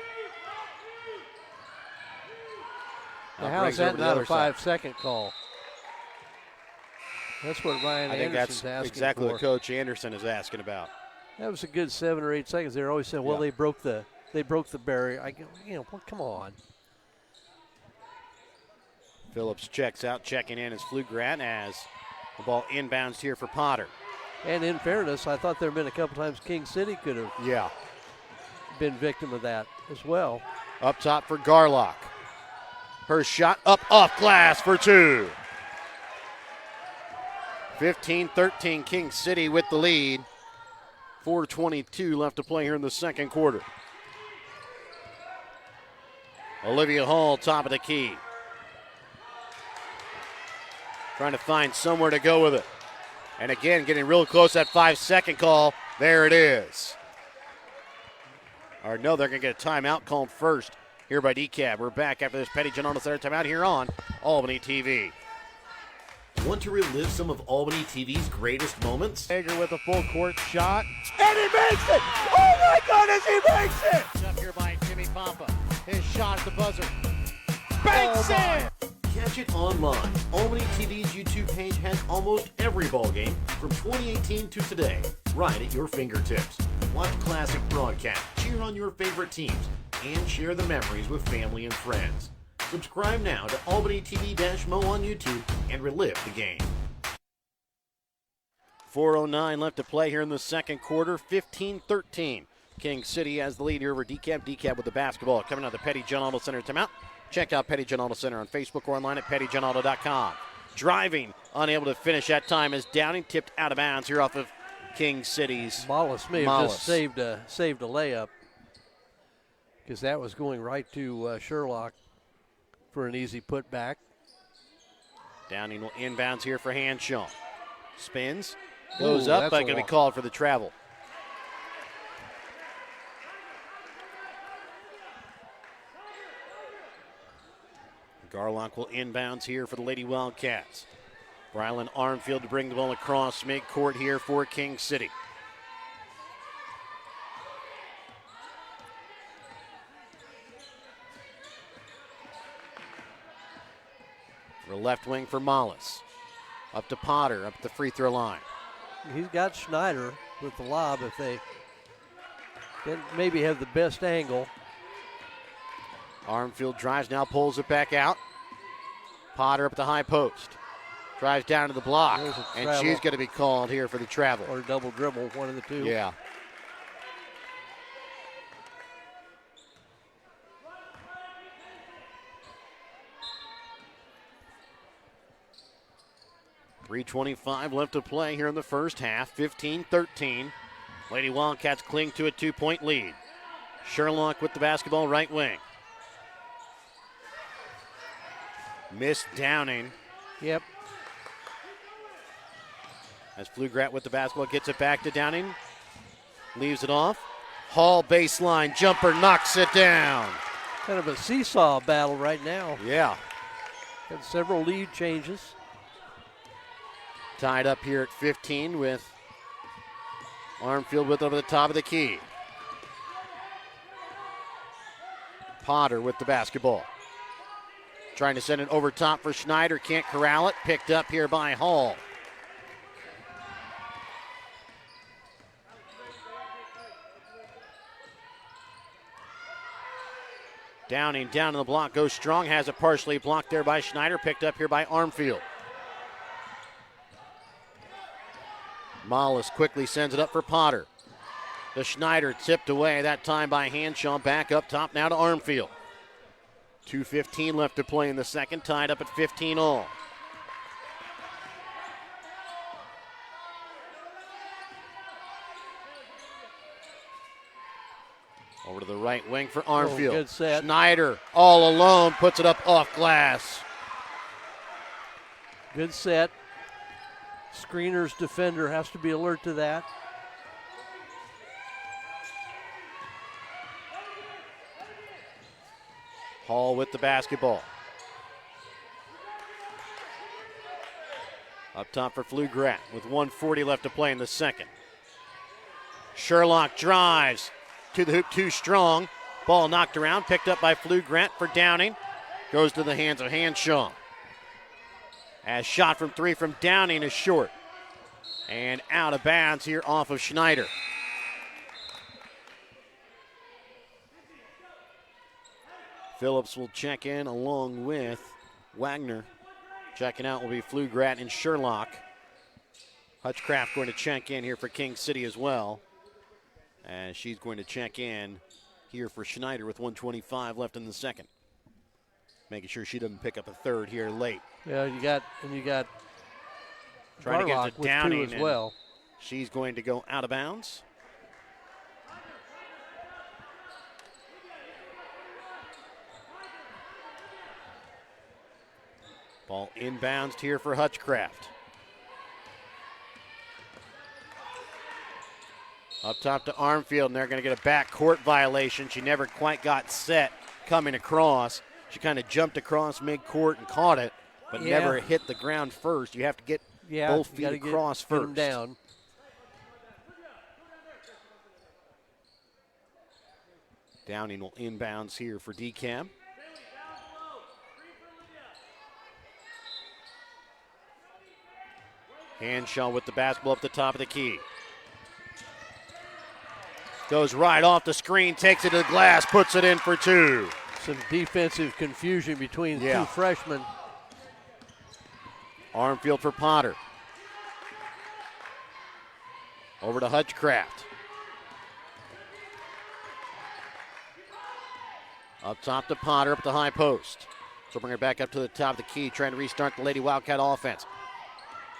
Now how is that not a 5-second call? That's what Ryan Anderson's that's asking for. exactly what Coach Anderson is asking about. That was a good 7 or 8 seconds. They're always saying, well, they broke the barrier. Well, come on. Phillips checks out, checking in as Flugrat as the ball inbounds here for Potter. And in fairness, I thought there have been a couple times King City could have been victim of that as well. Up top for Garlock. Her shot up off glass for 2. 15-13 King City with the lead. 4:22 left to play here in the second quarter. Olivia Hall, top of the key. Trying to find somewhere to go with it. And again, getting real close, that 5-second call. There it is. Or no, they're going to get a timeout called first here by Dekalb. We're back after this Petty John Auto Center timeout here on Albany TV. Want to relive some of Albany TV's greatest moments? Hager with a full court shot. And he makes it! Oh my goodness, he makes it! Up here by Jimmy Papa. His shot at the buzzer. Banks it! Catch it online. Albany TV's YouTube page has almost every ball game from 2018 to today, right at your fingertips. Watch classic broadcasts, cheer on your favorite teams, and share the memories with family and friends. Subscribe now to Albany TV-Mo on YouTube and relive the game. 4:09 left to play here in the second quarter. 15-13. King City has the lead here over Dekalb. Dekalb with the basketball coming out of the Petty John Auto Center timeout. Check out Petty John Auto Center on Facebook or online at pettyjohnauto.com. Driving, unable to finish that time as Downing tipped out of bounds here off of King City's. Mollis may have just saved a layup because that was going right to Sherlock for an easy putback. Downing will inbounds here for Hanshaw. Spins, goes up, but going to be called for the travel. Garlock will inbounds here for the Lady Wildcats. Brylan Armfield to bring the ball across midcourt here for King City. For left wing for Mollis. Up to Potter, up the free throw line. He's got Schneider with the lob if they can maybe have the best angle. Armfield drives, now pulls it back out. Potter up the high post. Drives down to the block, and she's going to be called here for the travel. Or double dribble, one of the two. Yeah. .325 left to play here in the first half. 15-13. Lady Wildcats cling to a 2-point lead. Sherlock with the basketball, right wing. Missed Downing. Yep. As Flugrat with the basketball gets it back to Downing. Leaves it off. Hall baseline jumper knocks it down. Kind of a seesaw battle right now. Yeah. Had several lead changes. Tied up here at 15 with Armfield with over the top of the key. Potter with the basketball. Trying to send it over top for Schneider. Can't corral it. Picked up here by Hall. Downing down in the block. Goes strong. Has it partially blocked there by Schneider. Picked up here by Armfield. Mollis quickly sends it up for Potter. The Schneider tipped away that time by Hanshaw. Back up top now to Armfield. 2:15 left to play in the second, tied up at 15 all. Over to the right wing for Armfield. Good set. Schneider all alone puts it up off glass. Good set. Screener's defender has to be alert to that. Hall with the basketball. Up top for Flugrat with 1:40 left to play in the second. Sherlock drives to the hoop too strong. Ball knocked around, picked up by Flugrat for Downing. Goes to the hands of Hanshaw. As shot from three from Downing is short. And out of bounds here off of Schneider. Phillips will check in along with Wagner. Checking out will be Flugrat and Sherlock. Hutchcraft going to check in here for King City as well. And she's going to check in here for Schneider with 1:25 left in the second. Making sure she doesn't pick up a third here late. Yeah, you got trying to get Garlock to with Downing two as well. She's going to go out of bounds. Ball inbounds here for Hutchcraft. Up top to Armfield, and they're going to get a backcourt violation. She never quite got set coming across. She kind of jumped across midcourt and caught it, but never hit the ground first. You have to get both feet across first. Get them down. Downing will inbounds here for Dekalb. Hanshaw with the basketball up the top of the key. Goes right off the screen, takes it to the glass, puts it in for two. Some defensive confusion between two freshmen. Armfield for Potter. Over to Hutchcraft. Up top to Potter, up the high post. So bring her back up to the top of the key, trying to restart the Lady Wildcat offense.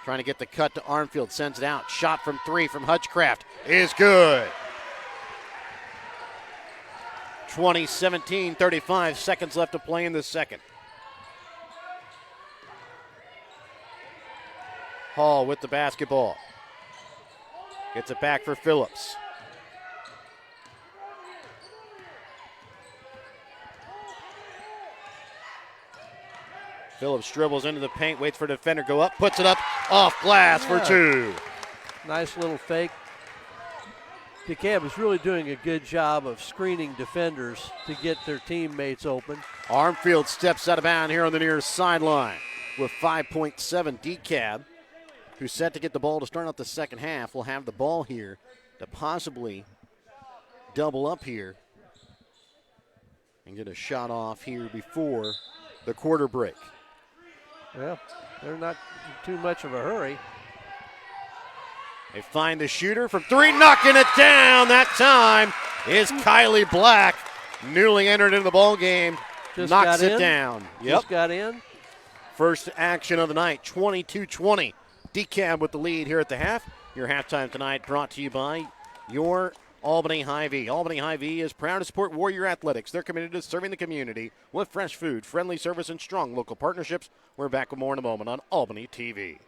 Trying to get the cut to Armfield, sends it out. Shot from three from Hutchcraft is good. 20-17, 35 seconds left to play in the second. Hall with the basketball. Gets it back for Phillips. Phillips dribbles into the paint, waits for the defender, go up, puts it up, off glass for two. Nice little fake. Dekalb is really doing a good job of screening defenders to get their teammates open. Armfield steps out of bounds here on the near sideline with 5.7. Dekalb, who's set to get the ball to start out the second half, will have the ball here to possibly double up here and get a shot off here before the quarter break. Well, they're not in too much of a hurry. They find the shooter from three, knocking it down. That time is Kylie Black, newly entered into the ball game. Just knocks it down. Just got in. First action of the night, 22-20. Dekalb with the lead here at the half. Your halftime tonight brought to you by your Albany Hy-Vee. Albany Hy-Vee is proud to support Warrior Athletics. They're committed to serving the community with fresh food, friendly service, and strong local partnerships. We're back with more in a moment on Albany TV.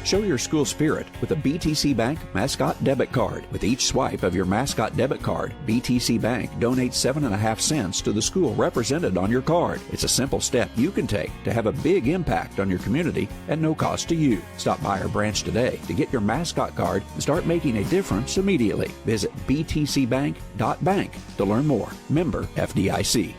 Show your school spirit with a BTC Bank Mascot Debit Card. With each swipe of your Mascot Debit Card, BTC Bank donates 7.5 cents to the school represented on your card. It's a simple step you can take to have a big impact on your community at no cost to you. Stop by our branch today to get your Mascot Card and start making a difference immediately. Visit btcbank.bank to learn more. Member FDIC.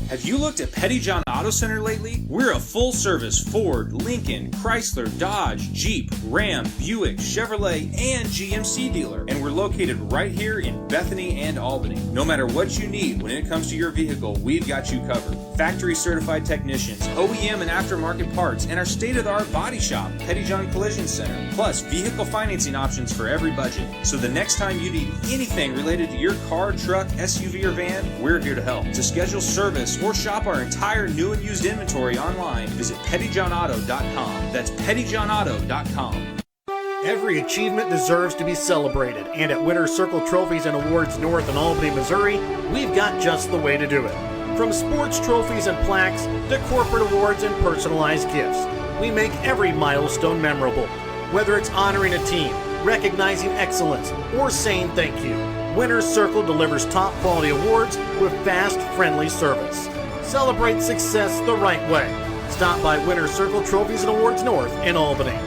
Have you looked at Pettyjohn Auto Center lately? We're a full-service Ford, Lincoln, Chrysler, Dodge, Jeep, Ram, Buick, Chevrolet, and GMC dealer. And we're located right here in Bethany and Albany. No matter what you need when it comes to your vehicle, we've got you covered. Factory-certified technicians, OEM and aftermarket parts, and our state-of-the-art body shop, Pettyjohn Collision Center. Plus, vehicle financing options for every budget. So the next time you need anything related to your car, truck, SUV, or van, we're here to help. To schedule service or shop our entire new and used inventory online, visit pettyjohnauto.com. That's pettyjohnauto.com. Every achievement deserves to be celebrated, and at Winter Circle Trophies and Awards North in Albany, Missouri, we've got just the way to do it. From sports trophies and plaques to corporate awards and personalized gifts, we make every milestone memorable. Whether it's honoring a team, recognizing excellence, or saying thank you, Winter Circle delivers top quality awards with fast, friendly service. Celebrate success the right way. Stop by Winter Circle Trophies and Awards North in Albany.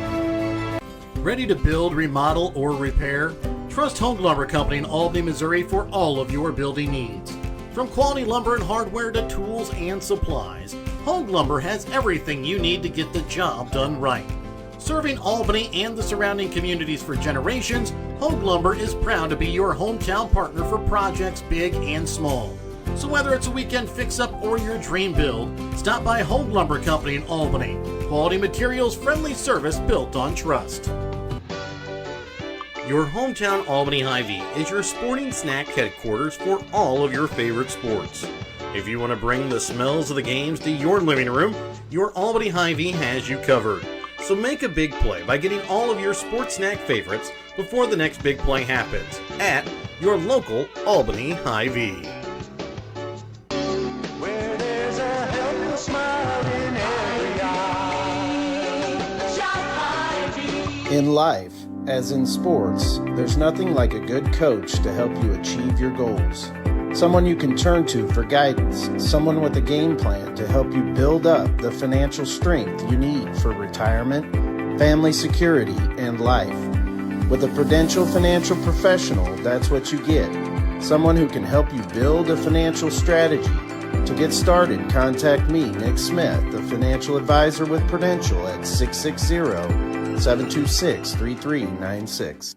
Ready to build, remodel, or repair? Trust Home Lumber Company in Albany, Missouri for all of your building needs. From quality lumber and hardware to tools and supplies, Home Lumber has everything you need to get the job done right. Serving Albany and the surrounding communities for generations, Home Lumber is proud to be your hometown partner for projects big and small. So whether it's a weekend fix-up or your dream build, stop by Home Lumber Company in Albany. Quality materials, friendly service built on trust. Your hometown Albany Hy-Vee is your sporting snack headquarters for all of your favorite sports. If you want to bring the smells of the games to your living room, your Albany Hy-Vee has you covered. So make a big play by getting all of your sports snack favorites before the next big play happens at your local Albany Hy-Vee. Where there's a helpless smile in every eye. Shop Hy-Vee. In life, As in sports, there's nothing like a good coach to help you achieve your goals. Someone you can turn to for guidance, someone with a game plan to help you build up the financial strength you need for retirement, family security, and life. With a Prudential financial professional, that's what you get. Someone who can help you build a financial strategy. To get started, contact me, Nick Smith, the financial advisor with Prudential at 660-726-3396.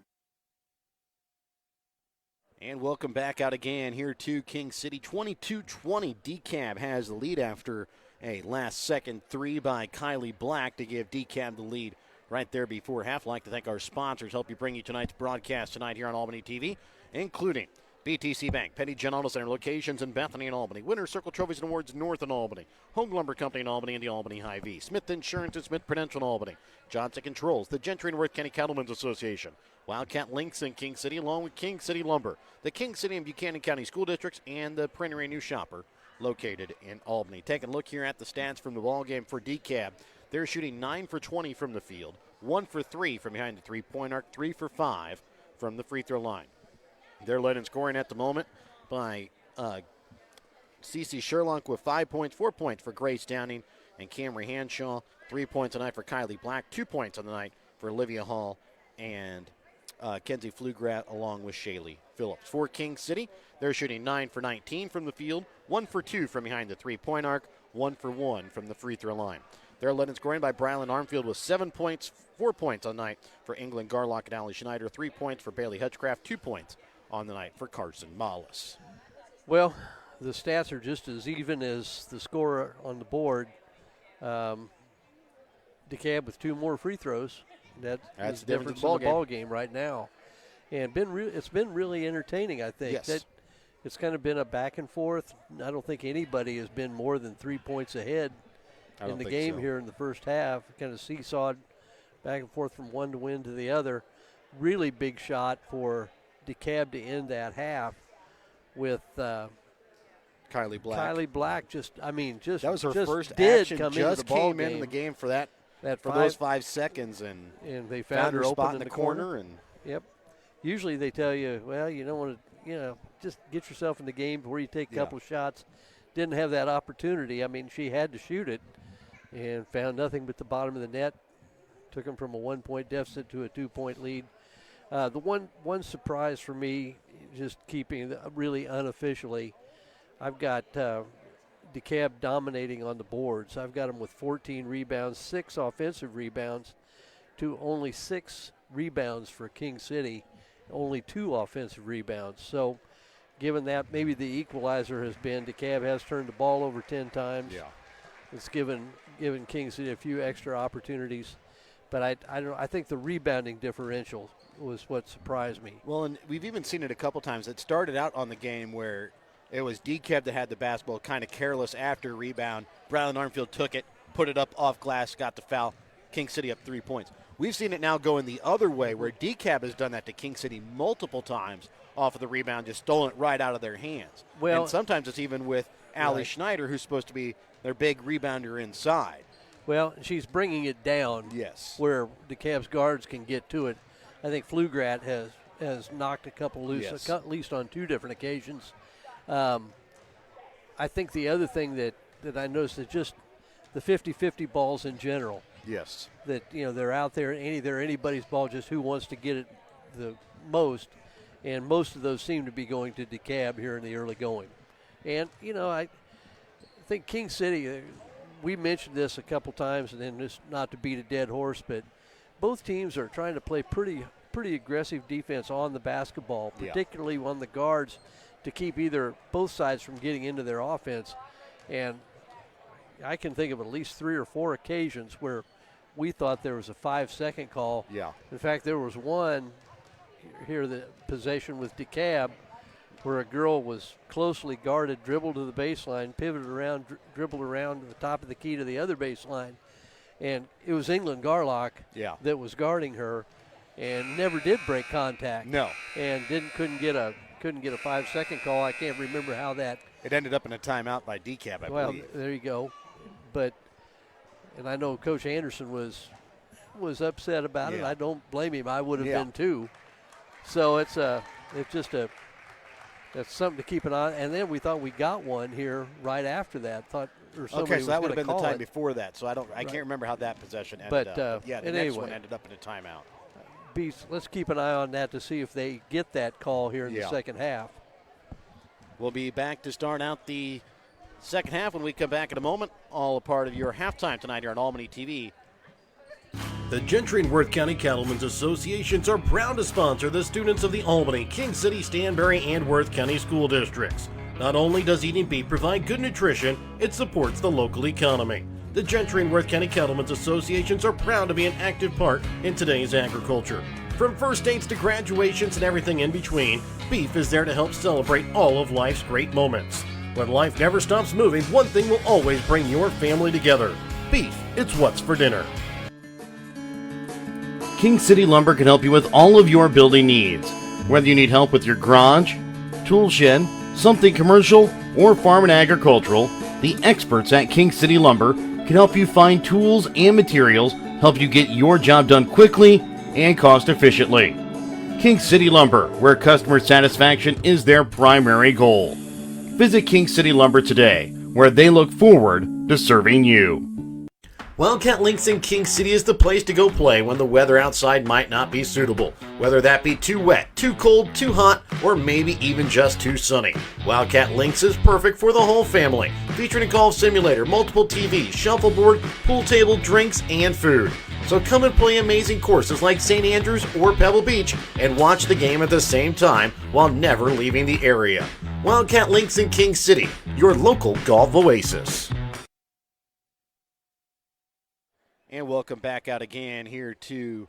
And welcome back out again here to King City. 22-20, Dekalb has the lead after a last-second three by Kylie Black to give Dekalb the lead right there before half. I'd like to thank our sponsors, help you bring you tonight's broadcast tonight here on Albany TV, including BTC Bank, Petty John Auto Center, locations in Bethany and Albany, Winner's Circle Trophies and Awards North in Albany, Home Lumber Company in Albany and the Albany Hy-Vee, Smith Insurance and Smith Prudential in Albany, Johnson Controls, the Gentry and Worth County Cattlemen's Association, Wildcat Links in King City, along with King City Lumber, the King City and Buchanan County School Districts, and the Printer New Shopper located in Albany. Taking a look here at the stats from the ball game for Dekalb. They're shooting 9 for 20 from the field, 1 for 3 from behind the three-point arc, 3 for 5 from the free throw line. They're led in scoring at the moment by Cece Sherlock with 5 points, 4 points for Grace Downing and Camry Hanshaw, 3 points a night for Kylie Black, 2 points on the night for Olivia Hall and Kenzie Flugrat along with Shaylee Phillips. For King City, they're shooting 9 for 19 from the field, 1 for 2 from behind the three-point arc, 1 for 1 from the free throw line. They're led in scoring by Brylan Armfield with 7 points, 4 points on the night for England Garlock and Allie Schneider, 3 points for Bailey Hutchcraft, 2 points on the night for Carson Mollis. Well, the stats are just as even as the score on the board. DeKalb with 2 more free throws. That's the difference in the ball game right now. And it's been really entertaining, I think. Yes. It's kind of been a back and forth. I don't think anybody has been more than 3 points ahead in the game here in the first half. Kind of seesawed back and forth from one to win to the other. Really big shot for DeKalb to end that half with Kylie Black. Kylie Black that was her first did action. Come just into the ball came in the game for those 5 seconds, and they found her spot open in the corner. And yep. Usually they tell you, well, you don't want to, just get yourself in the game before you take a couple shots. Didn't have that opportunity. I mean, she had to shoot it, and found nothing but the bottom of the net. Took them from a 1-point deficit to a 2-point lead. The one surprise for me, just keeping really unofficially, I've got DeKalb dominating on the boards. I've got them with 14 rebounds, 6 offensive rebounds, to only 6 rebounds for King City, only 2 offensive rebounds. So given that, maybe the equalizer has been DeKalb has turned the ball over 10 times. Yeah. It's given King City a few extra opportunities. But I think the rebounding differential was what surprised me. Well, and we've even seen it a couple times. It started out on the game where it was Dekalb that had the basketball, kind of careless after rebound. Brylan Armfield took it, put it up off glass, got the foul. King City up 3 points. We've seen it now go in the other way where Dekalb has done that to King City multiple times off of the rebound, just stolen it right out of their hands. Well, and sometimes it's even with Allie Schneider, who's supposed to be their big rebounder inside. Well, she's bringing it down. Yes. Where DeKalb's guards can get to it. I think Flugrat has knocked a couple loose, at least on 2 different occasions. I think the other thing that I noticed is just the 50-50 balls in general. Yes. That, they're out there, they're anybody's ball, just who wants to get it the most. And most of those seem to be going to DeKalb here in the early going. And, I think King City, we mentioned this a couple times, and then just not to beat a dead horse, but both teams are trying to play pretty aggressive defense on the basketball, particularly on the guards, to keep both sides from getting into their offense. And I can think of at least 3 or 4 occasions where we thought there was a 5-second call. Yeah. In fact, there was one here, the possession with DeKalb, where a girl was closely guarded, dribbled to the baseline, pivoted around, dribbled around to the top of the key to the other baseline. And it was England Garlock that was guarding her and never did break contact. No. And couldn't get a 5-second call. I can't remember how that. It ended up in a timeout by DeKalb, I believe. Well, there you go. And I know Coach Anderson was was upset about it. Yeah. I don't blame him. I would have Yeah. been too. So it's just that's something to keep an eye on. And then we thought we got one here right after that. Okay, so that would have been the time it. before that. So I can't remember how that possession ended But, up. But yeah, the next anyway, one ended up in a timeout. Let's keep an eye on that to see if they get that call here in the second half. We'll be back to start out the second half when we come back in a moment. All a part of your halftime tonight here on Albany TV. The Gentry and Worth County Cattlemen's Associations are proud to sponsor the students of the Albany, King City, Stanberry, and Worth County school districts. Not only does eating beef provide good nutrition, it supports the local economy. The Gentry and Worth County Cattlemen's Associations are proud to be an active part in today's agriculture. From first dates to graduations and everything in between, beef is there to help celebrate all of life's great moments. When life never stops moving, one thing will always bring your family together. Beef, it's what's for dinner. King City Lumber can help you with all of your building needs. Whether you need help with your garage, tool shed, something commercial, or farm and agricultural, the experts at King City Lumber can help you find tools and materials, help you get your job done quickly and cost efficiently. King City Lumber, where customer satisfaction is their primary goal. Visit King City Lumber today, where they look forward to serving you. Wildcat Links in King City is the place to go play when the weather outside might not be suitable. Whether that be too wet, too cold, too hot, or maybe even just too sunny. Wildcat Links is perfect for the whole family, featuring a golf simulator, multiple TVs, shuffleboard, pool table, drinks, and food. So come and play amazing courses like St. Andrews or Pebble Beach and watch the game at the same time while never leaving the area. Wildcat Links in King City, your local golf oasis. And welcome back out again here to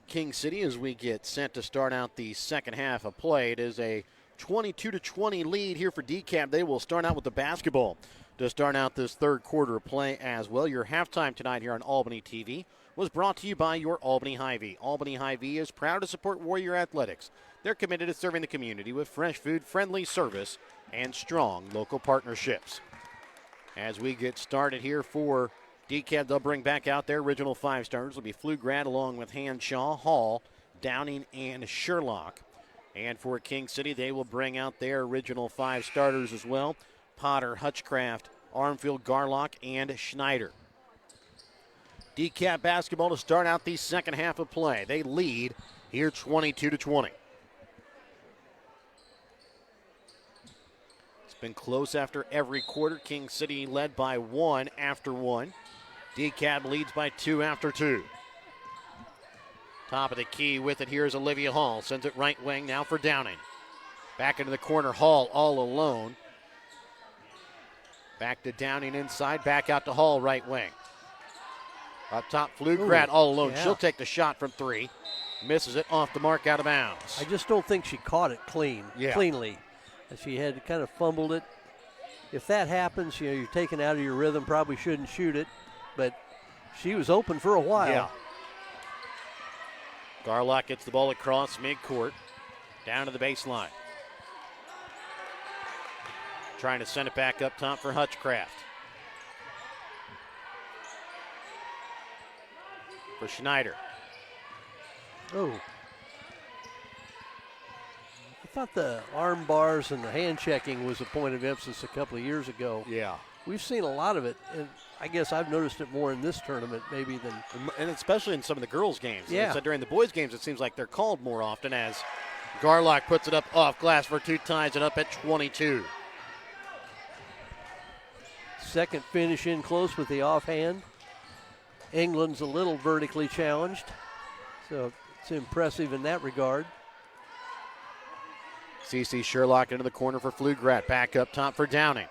King City as we get set to start out the second half of play. It is a 22-20 lead here for Dekalb. They will start out with the basketball to start out this third quarter of play as well. Your halftime tonight here on Albany TV was brought to you by your Albany Hy-Vee. Albany Hy-Vee is proud to support Warrior Athletics. They're committed to serving the community with fresh food, friendly service, and strong local partnerships. As we get started here for Dekalb, they'll bring back out their original five starters. It'll be Pflugrad along with Hanshaw, Hall, Downing, and Sherlock. And for King City, they will bring out their original five starters as well. Potter, Hutchcraft, Armfield, Garlock, and Schneider. Dekalb basketball to start out the second half of play. They lead here 22-20. It's been close after every quarter. King City led by one after one. Dekalb leads by two after two. Top of the key with it here is Olivia Hall. Sends it right wing now for Downing. Back into the corner, Hall all alone. Back to Downing inside, back out to Hall right wing. Up top, Pflugrad all alone. Yeah. She'll take the shot from three. Misses it off the mark, out of bounds. I just don't think she caught it cleanly. She had kind of fumbled it. If that happens, you're taken out of your rhythm, probably shouldn't shoot it. But she was open for a while. Yeah. Garlock gets the ball across midcourt, down to the baseline. Trying to send it back up top for Hutchcraft. For Schneider. Oh. I thought the arm bars and the hand checking was a point of emphasis a couple of years ago. Yeah. We've seen a lot of it, and I guess I've noticed it more in this tournament maybe than. And especially in some of the girls' games. Yeah. So during the boys' games, it seems like they're called more often as Garlock puts it up off glass for two, ties it up at 22. Second finish in close with the offhand. England's a little vertically challenged, so it's impressive in that regard. CC Sherlock into the corner for Pflugrad. Back up top for Downing.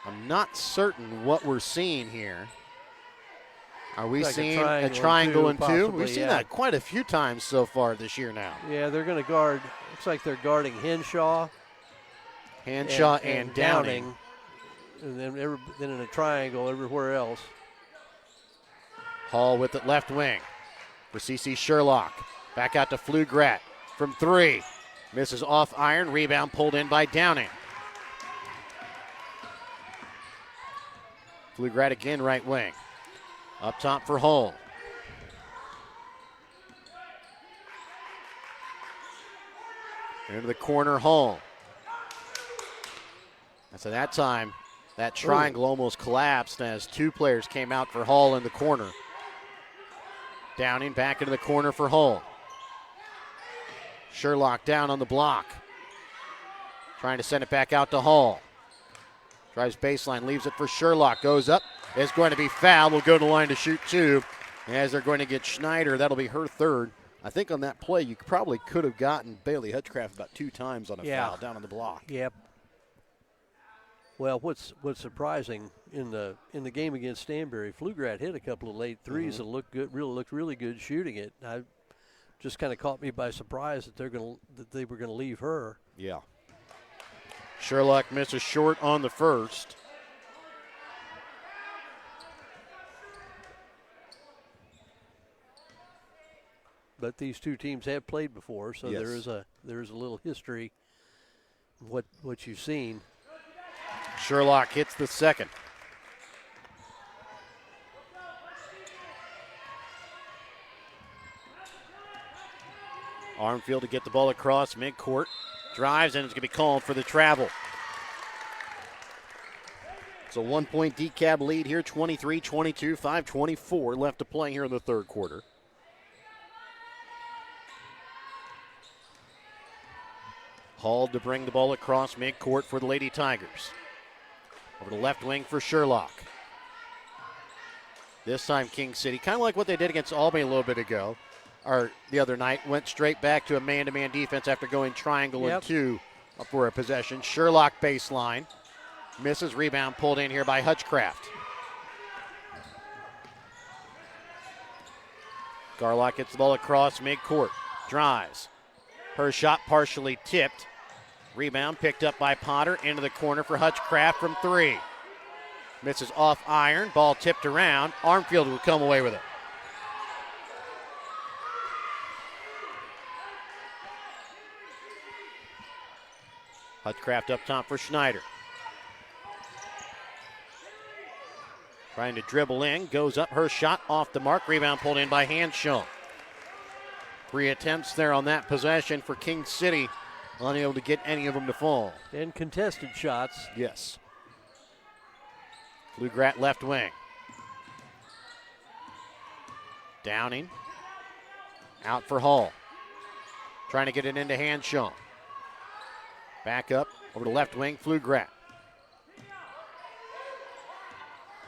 I'm not certain what we're seeing here. Are we seeing a triangle and two? We've seen that quite a few times so far this year now. Yeah, they're going to guard. Looks like they're guarding Henshaw. And Downing. And then in a triangle everywhere else. Hall with it left wing for CC Sherlock. Back out to Pflugrad from three. Misses off iron. Rebound pulled in by Downing. Flugrat again, right wing. Up top for Hull. Into the corner, Hull. And so that time, that triangle almost collapsed as two players came out for Hull in the corner. Downing back into the corner for Hull. Sherlock down on the block. Trying to send it back out to Hull. Drives baseline, leaves it for Sherlock. Goes up, is going to be fouled. Will go to the line to shoot two. As they're going to get Schneider, that'll be her third. I think on that play, you probably could have gotten Bailey Hutchcraft about 2 times on a foul down on the block. Yep. Well, what's surprising in the game against Stanberry, Flugrat hit a couple of late threes that looked good, looked really good shooting it. I just kind of caught me by surprise that they were gonna leave her. Yeah. Sherlock misses short on the first. But these two teams have played before, so Yes. there is a little history. What you've seen. Sherlock hits the second. Armfield to get the ball across midcourt. Drives, and it's going to be called for the travel. It's a 1-point Dekalb lead here, 23-22, 5:24 left to play here in the third quarter. Hall to bring the ball across midcourt for the Lady Tigers. Over the left wing for Sherlock. This time King City, kind of like what they did against Albany a little bit ago, or the other night, went straight back to a man-to-man defense after going triangle and two for a possession. Sherlock baseline. Misses, rebound pulled in here by Hutchcraft. Garlock gets the ball across midcourt. Drives. Her shot partially tipped. Rebound picked up by Potter into the corner for Hutchcraft from 3. Misses off iron. Ball tipped around. Armfield will come away with it. Hutchcraft up top for Schneider. Trying to dribble in. Goes up. Her shot off the mark. Rebound pulled in by Hanshaw. 3 attempts there on that possession for King City. Unable to get any of them to fall. And contested shots. Yes. Flugrat left wing. Downing. Out for Hall. Trying to get it into Hanshaw. Back up over to left wing, Flugrat.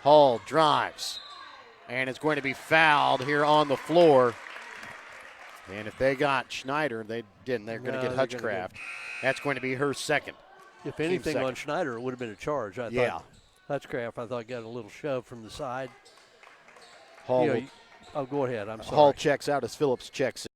Hall drives. And it's going to be fouled here on the floor. And if they got Schneider, they didn't. They're going to get Hutchcraft. That's going to be her second. If anything on Schneider, it would have been a charge. I thought Hutchcraft, I thought, got a little shove from the side. Hall. Go ahead. I'm sorry. Hall checks out as Phillips checks in.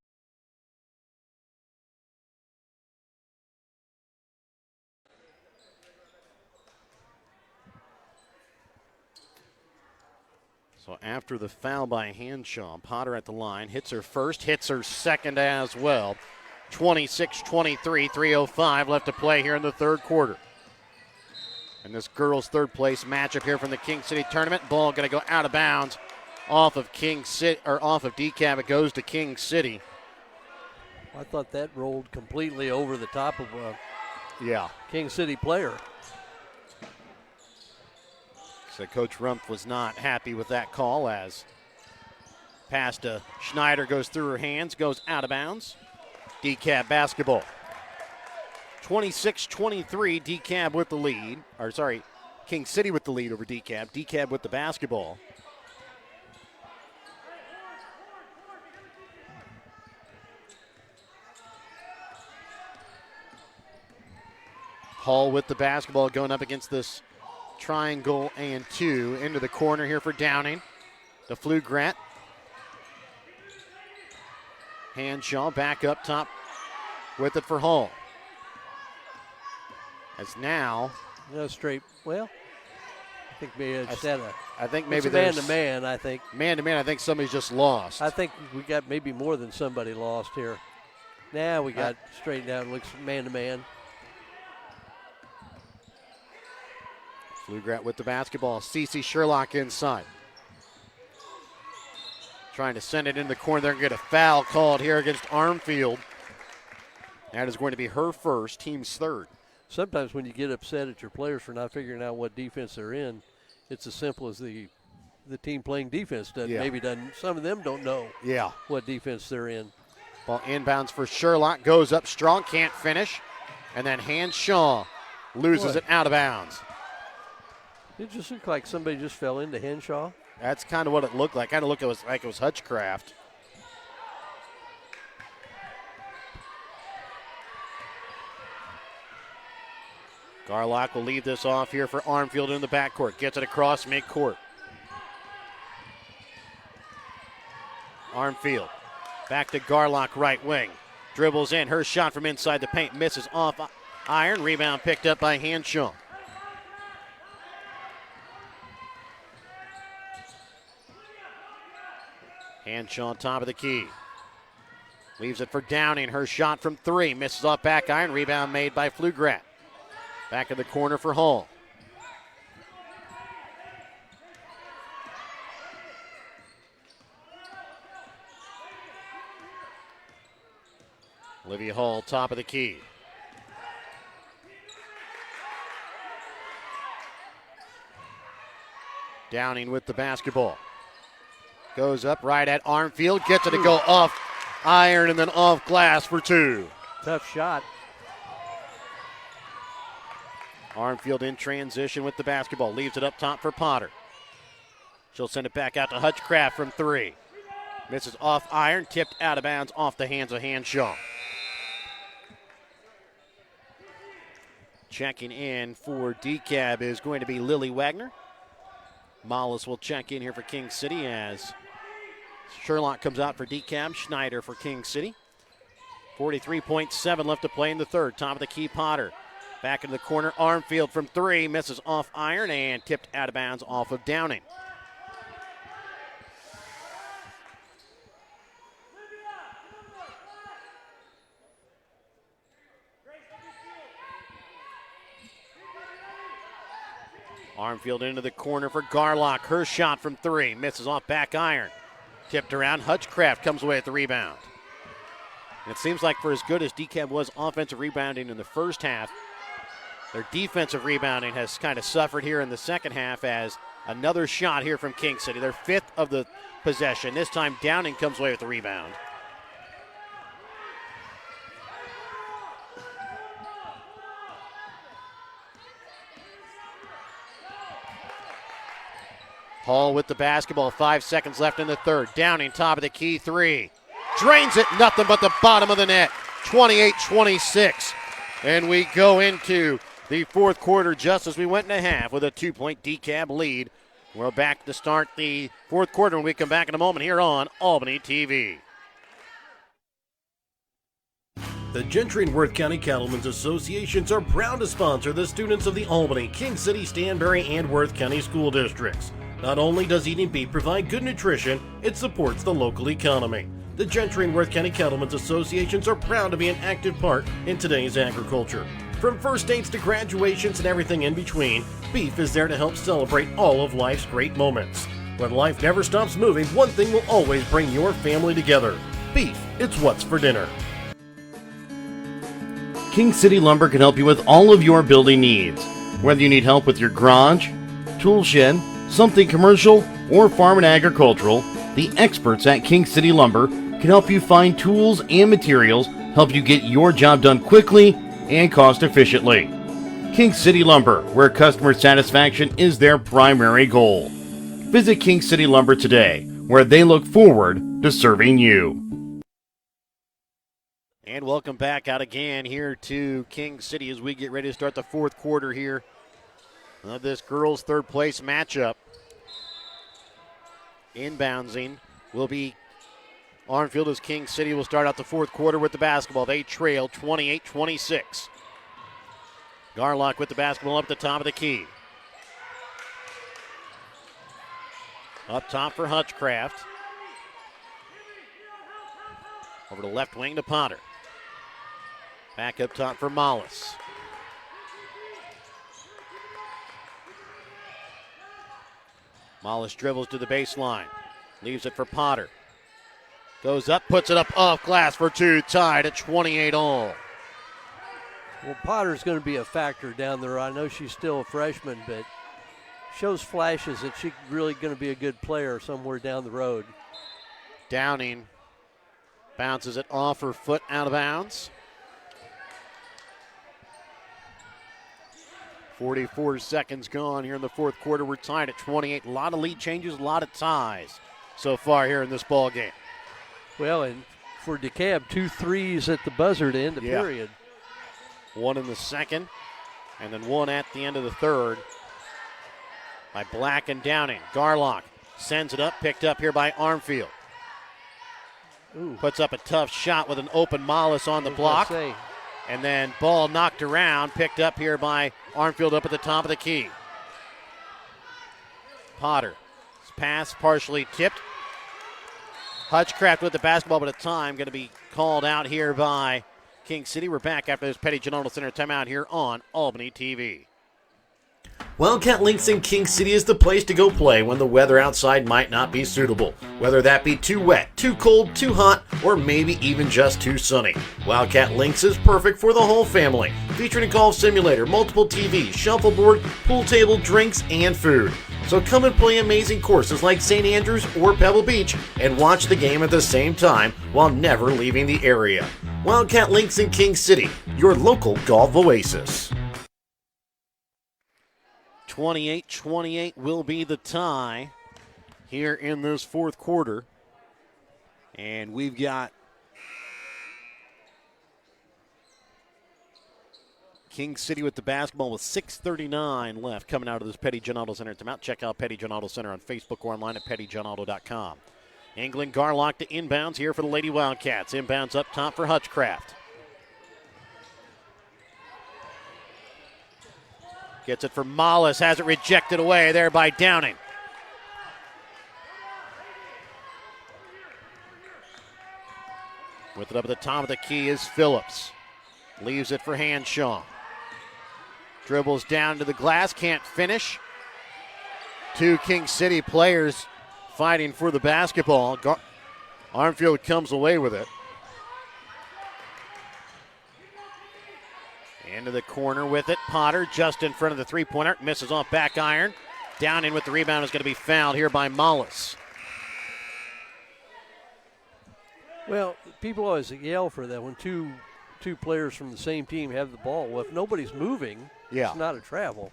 So after the foul by Hanshaw, Potter at the line, hits her first, hits her second as well. 26-23, 3:05 left to play here in the third quarter. And this girls' third place matchup here from the King City tournament. Ball going to go out of bounds off of Dekalb. It goes to King City. I thought that rolled completely over the top of a Yeah. King City player. So Coach Rumpf was not happy with that call as pass to Schneider goes through her hands, goes out of bounds. Dekalb basketball. 26-23, Dekalb with the lead. Or sorry, King City with the lead over Dekalb. Dekalb with the basketball. Hall with the basketball going up against this triangle and 2 into the corner here for Downing. The Flugrat. Hanshaw back up top with it for Hall. As now. No straight. Well, I think maybe it's I think maybe man to man. I think man to man. I think somebody's just lost. I think we got maybe more than somebody lost here. Now we got straightened out. Looks man to man. Flugrat with the basketball. Cece Sherlock inside. Trying to send it in the corner. They're going to get a foul called here against Armfield. That is going to be her first, team's third. Sometimes when you get upset at your players for not figuring out what defense they're in, it's as simple as the team playing defense doesn't. Some of them don't know what defense they're in. Ball inbounds for Sherlock. Goes up strong, can't finish. And then Henshaw loses it out of bounds. It just looked like somebody just fell into Henshaw. That's kind of what it looked like. Kind of looked like it was Hutchcraft. Garlock will leave this off here for Armfield in the backcourt. Gets it across midcourt. Armfield back to Garlock, right wing. Dribbles in. Her shot from inside the paint misses off iron. Rebound picked up by Henshaw. Henshaw on top of the key. Leaves it for Downing. Her shot from three. Misses off back iron. Rebound made by Flugrat. Back in the corner for Hall. Olivia Hall, top of the key. Downing with the basketball. Goes up right at Armfield. Gets it to go off iron and then off glass for two. Tough shot. Armfield in transition with the basketball. Leaves it up top for Potter. She'll send it back out to Hutchcraft from three. Misses off iron. Tipped out of bounds off the hands of Henshaw. Checking in for Dekalb is going to be Lily Wagner. Mollis will check in here for King City as Sherlock comes out for Dekalb. Schneider for King City. 43.7 left to play in the third. Top of the key, Potter. Back into the corner, Armfield from three. Misses off iron and tipped out of bounds off of Downing. Armfield into the corner for Garlock. Her shot from three. Misses off back iron. Tipped around. Hutchcraft comes away at the rebound. And it seems like for as good as Dekalb was offensive rebounding in the first half, their defensive rebounding has kind of suffered here in the second half as another shot here from King City. Their fifth of the possession. This time Downing comes away with the rebound. Hall with the basketball. 5 seconds left in the third. Downing, top of the key, three. Drains it, nothing but the bottom of the net. 28-26. And we go into the fourth quarter just as we went into half with a 2-point Dekalb lead. We're back to start the fourth quarter when we come back in a moment here on Albany TV. The Gentry and Worth County Cattlemen's Associations are proud to sponsor the students of the Albany, King City, Stanberry, and Worth County school districts. Not only does eating beef provide good nutrition, it supports the local economy. The Gentry and Worth County Cattlemen's Associations are proud to be an active part in today's agriculture. From first dates to graduations and everything in between, beef is there to help celebrate all of life's great moments. When life never stops moving, one thing will always bring your family together. Beef, it's what's for dinner. King City Lumber can help you with all of your building needs. Whether you need help with your garage, tool shed, something commercial, or farm and agricultural, the experts at King City Lumber can help you find tools and materials, help you get your job done quickly and cost efficiently. King City Lumber, where customer satisfaction is their primary goal. Visit King City Lumber today, where they look forward to serving you. And welcome back out again here to King City as we get ready to start the fourth quarter here of this girls' third place matchup. Inbounding will be Armfield as King City will start out the fourth quarter with the basketball. They trail 28-26. Garlock with the basketball up at the top of the key. Up top for Hutchcraft. Over to left wing to Potter. Back up top for Mollis. Mollis dribbles to the baseline. Leaves it for Potter. Goes up, puts it up off glass for two, tied at 28 all. Well, Potter's going to be a factor down there. I know she's still a freshman, but shows flashes that she's really going to be a good player somewhere down the road. Downing bounces it off her foot out of bounds. 44 seconds gone here in the fourth quarter. We're tied at 28. A lot of lead changes, a lot of ties so far here in this ball game. Well, and for Dekalb, 2 threes at the buzzer to end the period. One in the second, and then one at the end of the third by Black and Downing. Garlock sends it up, picked up here by Armfield. Ooh. Puts up a tough shot with an open Mollis on the block. And then ball knocked around, picked up here by Armfield up at the top of the key. Potter. Pass partially tipped. Hutchcraft with the basketball, but a time going to be called out here by King City. We're back after this Petty John Center timeout here on Albany TV. Wildcat Links in King City is the place to go play when the weather outside might not be suitable. Whether that be too wet, too cold, too hot, or maybe even just too sunny. Wildcat Links is perfect for the whole family. Featuring a golf simulator, multiple TVs, shuffleboard, pool table, drinks, and food. So come and play amazing courses like St. Andrews or Pebble Beach and watch the game at the same time while never leaving the area. Wildcat Links in King City, your local golf oasis. 28-28 will be the tie here in this fourth quarter. And we've got King City with the basketball with 6:39 left coming out of this Petty John Auto Center timeout. Check out Petty John Auto Center on Facebook or online at pettyjohnauto.com. England Garlock to inbounds here for the Lady Wildcats. Inbounds up top for Hutchcraft. Gets it for Mollis, has it rejected away there by Downing. With it up at the top of the key is Phillips. Leaves it for Hanshaw. Dribbles down to the glass, can't finish. Two King City players fighting for the basketball. Armfield comes away with it. Into the corner with it. Potter just in front of the three-pointer. Misses off back iron. Downing with the rebound is going to be fouled here by Mollis. Well, people always yell for that when two players from the same team have the ball. Well, if nobody's moving, it's not a travel.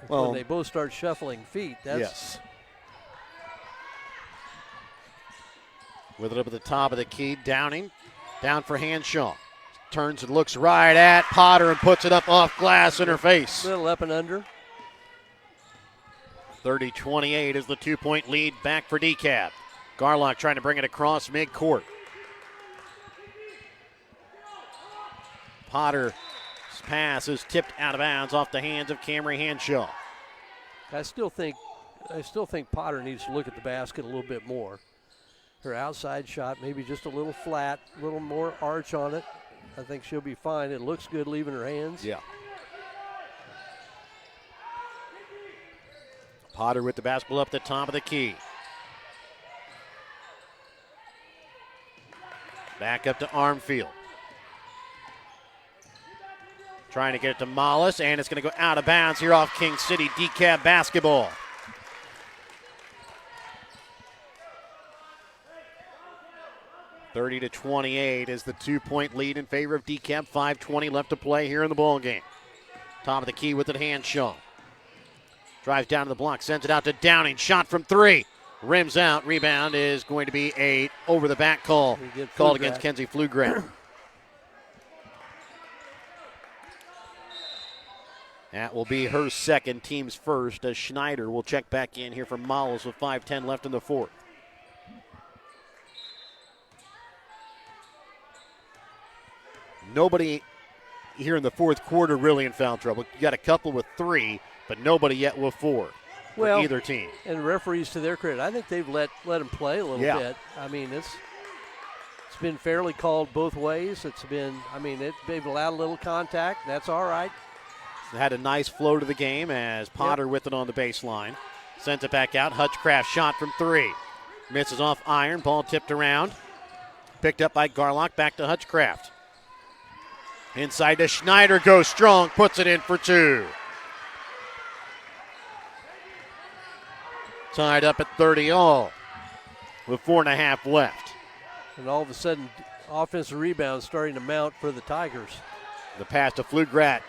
Well, when they both start shuffling feet, that's... Yes. With it up at the top of the key, Downing. Down for Hanshaw. Turns and looks right at Potter and puts it up off glass in her face. Little up and under. 30-28 is the 2-point lead back for Dekalb. Garlock trying to bring it across midcourt. Potter's pass is tipped out of bounds off the hands of Camry Hanshaw. I still think Potter needs to look at the basket a little bit more. Her outside shot maybe just a little flat, a little more arch on it. I think she'll be fine. It looks good leaving her hands. Yeah. Potter with the basketball up the top of the key. Back up to Armfield. Trying to get it to Mollis, and it's going to go out of bounds here off King City. Dekalb basketball. (30-28) is the 2-point lead in favor of Dekalb. 5:20 left to play here in the ball game. Top of the key with it, Hanshaw. Drives down to the block, sends it out to Downing. Shot from three. Rims out. Rebound is going to be a over-the-back call called against Kenzie Flugrat. That will be her second, team's first, as Schneider will check back in here for Mollis with 5:10 left in the fourth. Nobody here in the fourth quarter really in foul trouble. You got a couple with three, but nobody yet with four for either team. And referees, to their credit, I think they've let them play a little bit. I mean, it's been fairly called both ways. They've allowed a little contact. That's all right. Had a nice flow to the game as Potter with it on the baseline. Sends it back out. Hutchcraft shot from 3. Misses off iron. Ball tipped around. Picked up by Garlock. Back to Hutchcraft. Inside to Schneider. Goes strong. Puts it in for 2. Tied up at 30 all with 4.5 left. And all of a sudden, offensive rebound starting to mount for the Tigers. The pass to Flugrat.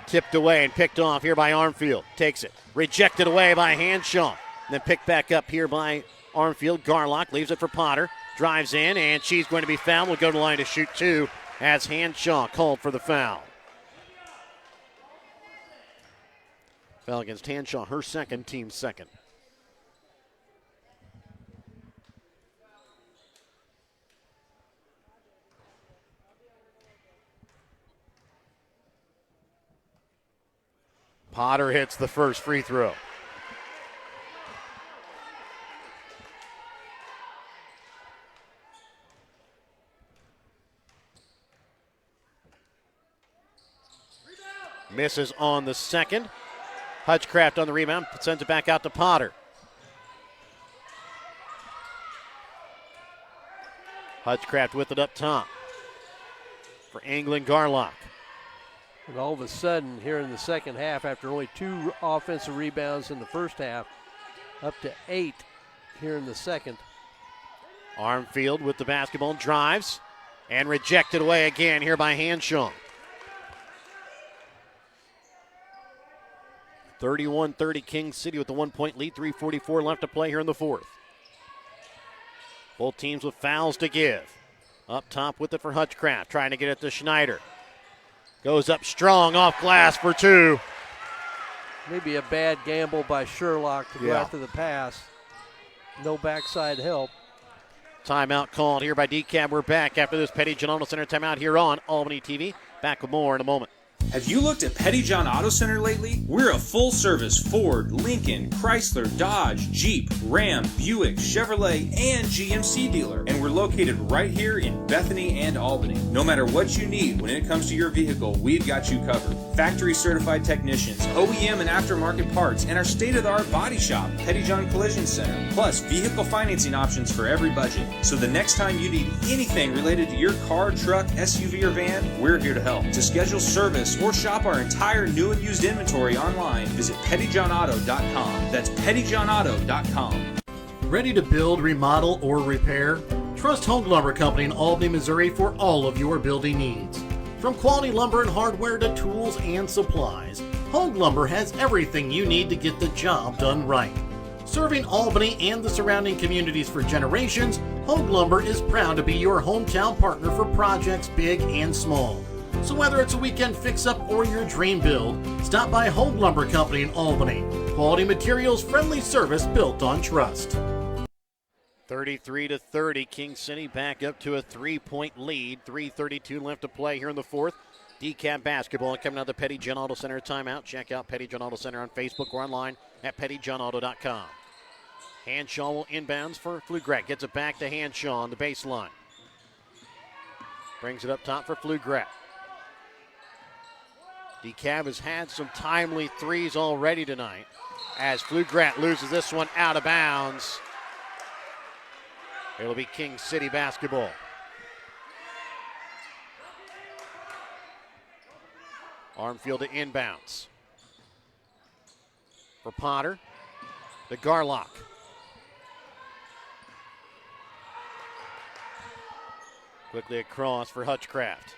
Tipped away and picked off here by Armfield. Takes it. Rejected away by Hanshaw. Then picked back up here by Armfield. Garlock leaves it for Potter. Drives in, and she's going to be fouled. Will go to the line to shoot 2 as Hanshaw called for the foul. Foul against Hanshaw, her second, team second. Potter hits the first free throw. Misses on the second. Hutchcraft on the rebound, sends it back out to Potter. Hutchcraft with it up top for England Garlock. And all of a sudden, here in the second half, after only 2 offensive rebounds in the first half, up to 8 here in the second. Armfield with the basketball, drives, and rejected away again here by Hanshaw. 31-30 King City with the 1-point lead, 3:44 left to play here in the fourth. Both teams with fouls to give. Up top with it for Hutchcraft, trying to get it to Schneider. Goes up strong off glass for 2. Maybe a bad gamble by Sherlock to go after the pass. No backside help. Timeout called here by Dekalb. We're back after this Petty John Auto Center timeout here on Albany TV. Back with more in a moment. Have you looked at Petty John Auto Center lately? We're a full-service Ford, Lincoln, Chrysler, Dodge, Jeep, Ram, Buick, Chevrolet, and GMC dealer. And we're located right here in Bethany and Albany. No matter what you need when it comes to your vehicle, we've got you covered. Factory-certified technicians, OEM and aftermarket parts, and our state-of-the-art body shop, Petty John Collision Center. Plus, vehicle financing options for every budget. So the next time you need anything related to your car, truck, SUV, or van, we're here to help. To schedule service or shop our entire new and used inventory online, visit pettyjohnauto.com. That's pettyjohnauto.com. Ready to build, remodel, or repair? Trust Home Lumber Company in Albany, Missouri for all of your building needs. From quality lumber and hardware to tools and supplies, Home Lumber has everything you need to get the job done right. Serving Albany and the surrounding communities for generations, Home Lumber is proud to be your hometown partner for projects big and small. So whether it's a weekend fix-up or your dream build, stop by Home Lumber Company in Albany. Quality materials, friendly service built on trust. 33-30, King City back up to a 3-point lead. 3:32 left to play here in the fourth. Dekalb basketball coming out of the Petty John Auto Center timeout. Check out Petty John Auto Center on Facebook or online at pettyjohnauto.com. Hanshaw will inbounds for Flugrat. Gets it back to Hanshaw on the baseline. Brings it up top for Flugrat. Dekalb has had some timely threes already tonight as Flugrat loses this one out of bounds. It'll be King City basketball. Armfield to inbounds. For Potter, to Garlock. Quickly across for Hutchcraft.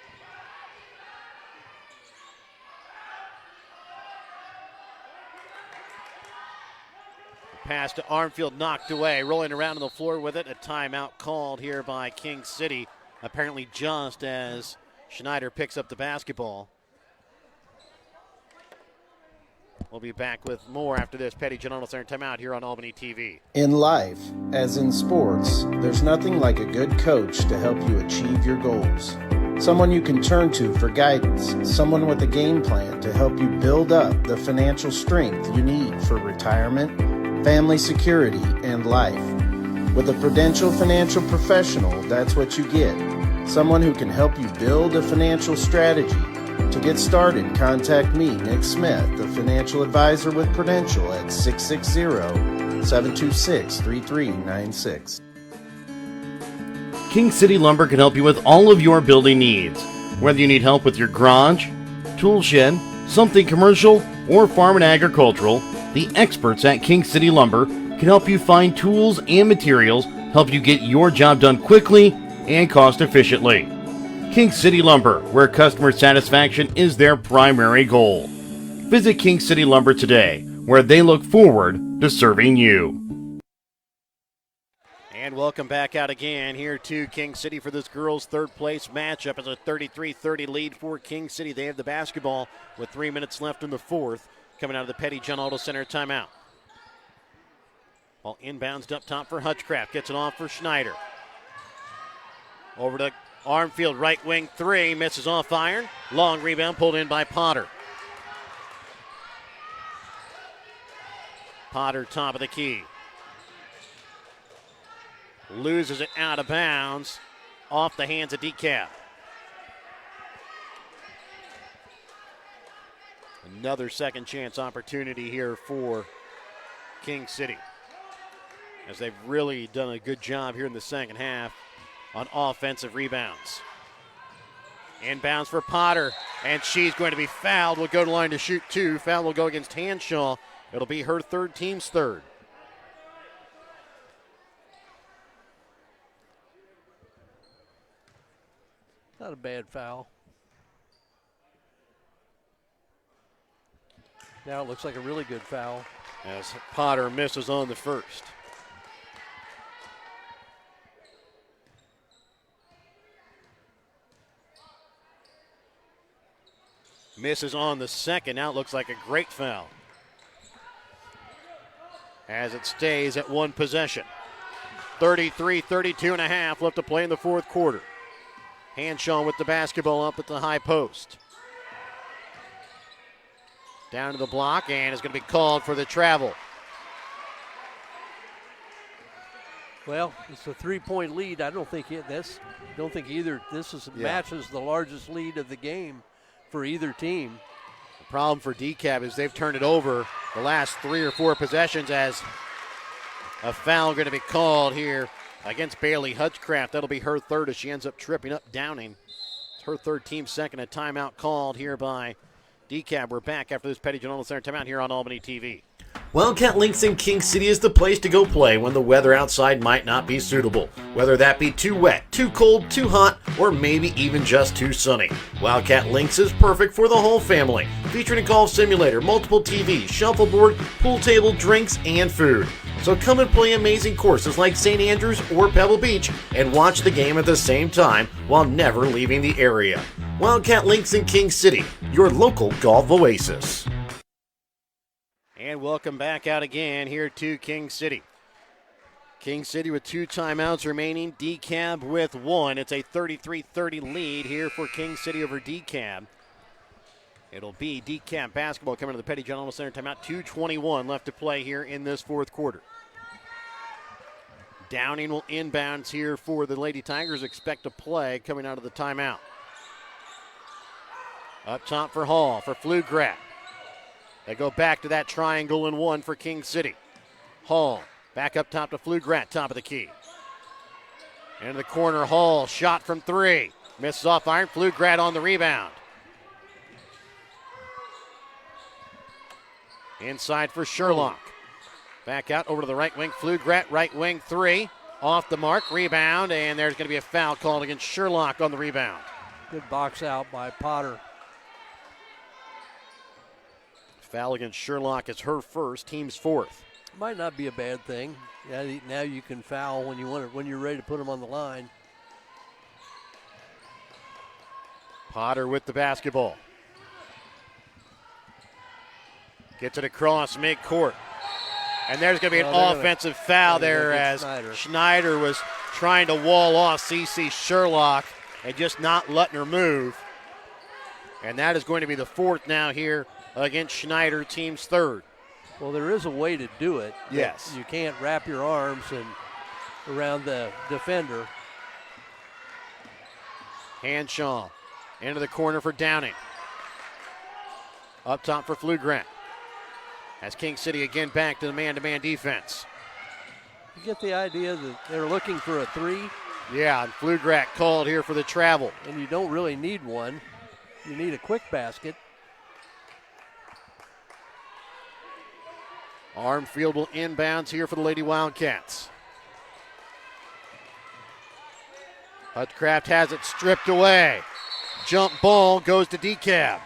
Pass to Armfield, knocked away, rolling around on the floor with it. A timeout called here by King City, apparently just as Schneider picks up the basketball. We'll be back with more after this Petty John Auto Center timeout here on Albany TV. In life, as in sports, there's nothing like a good coach to help you achieve your goals. Someone you can turn to for guidance, someone with a game plan to help you build up the financial strength you need for retirement, family security, and life. With a Prudential financial professional, that's what you get. Someone who can help you build a financial strategy. To get started, contact me, Nick Smith, the financial advisor with Prudential at 660 726-3396. King City Lumber can help you with all of your building needs. Whether you need help with your garage, tool shed, something commercial, or farm and agricultural, the experts at King City Lumber can help you find tools and materials, help you get your job done quickly and cost efficiently. King City Lumber, where customer satisfaction is their primary goal. Visit King City Lumber today, where they look forward to serving you. And welcome back out again here to King City for this girls' third place matchup. It's a 33-30 lead for King City. They have the basketball with 3 minutes left in the fourth, coming out of the Petty John Auto Center timeout. Ball inbounds up top for Hutchcraft. Gets it off for Schneider. Over to Armfield, right wing three. Misses off iron. Long rebound pulled in by Potter. Potter, top of the key. Loses it out of bounds. Off the hands of Dekalb. Another second chance opportunity here for King City, as they've really done a good job here in the second half on offensive rebounds. Inbounds for Potter, and she's going to be fouled. Will go to line to shoot two. Foul will go against Hanshaw. It'll be her third, team's third. Not a bad foul. Now it looks like a really good foul. As Potter misses on the first. Misses on the second. Now it looks like a great foul, as it stays at one possession. 33-32 and a half left to play in the fourth quarter. Hanshaw with the basketball up at the high post. Down to the block, and is going to be called for the travel. Well, it's a 3-point lead. I don't think either matches the largest lead of the game for either team. The problem for Dekalb is they've turned it over the last 3 or 4 possessions, as a foul going to be called here against Bailey Hutchcraft. That'll be her third, as she ends up tripping up Downing. It's her third, team second. A timeout called here by Dekalb. We're back after this Petty John Auto Center timeout here on Albany TV. Wildcat Links in King City is the place to go play when the weather outside might not be suitable. Whether that be too wet, too cold, too hot, or maybe even just too sunny. Wildcat Links is perfect for the whole family. Featuring a golf simulator, multiple TVs, shuffleboard, pool table, drinks, and food. So come and play amazing courses like St. Andrews or Pebble Beach and watch the game at the same time while never leaving the area. Wildcat Links in King City, your local golf oasis. And welcome back out again here to King City. King City with 2 timeouts remaining, Dekalb with 1. It's a 33-30 lead here for King City over Dekalb. It'll be Dekalb basketball coming to the Petty John Auto Center timeout. 2:21 left to play here in this fourth quarter. Downing will inbounds here for the Lady Tigers. Expect a play coming out of the timeout. Up top for Hall, for Flugrat. They go back to that triangle and 1 for King City. Hall back up top to Flugrat, top of the key. Into the corner, Hall, shot from 3. Misses off iron, Flugrat on the rebound. Inside for Sherlock. Back out over to the right wing, Flugrat, right wing 3. Off the mark, rebound, and there's going to be a foul called against Sherlock on the rebound. Good box out by Potter. Foul against Sherlock is her first, team's fourth. Might not be a bad thing. Now you can foul when you're ready to put them on the line. Potter with the basketball. Gets it across midcourt. And there's going to be an offensive foul there, as Schneider was trying to wall off CC Sherlock and just not letting her move. And that is going to be the fourth now here against Schneider, team's third. Well, there is a way to do it. Yes. You can't wrap your arms around the defender. Hanshaw into the corner for Downing. Up top for Flugrat. As King City again back to the man-to-man defense. You get the idea that they're looking for a 3. Yeah, and Flugrat called here for the travel. And you don't really need one. You need a quick basket. Armfield will inbounds here for the Lady Wildcats. Hutcraft has it stripped away. Jump ball goes to Dekalb.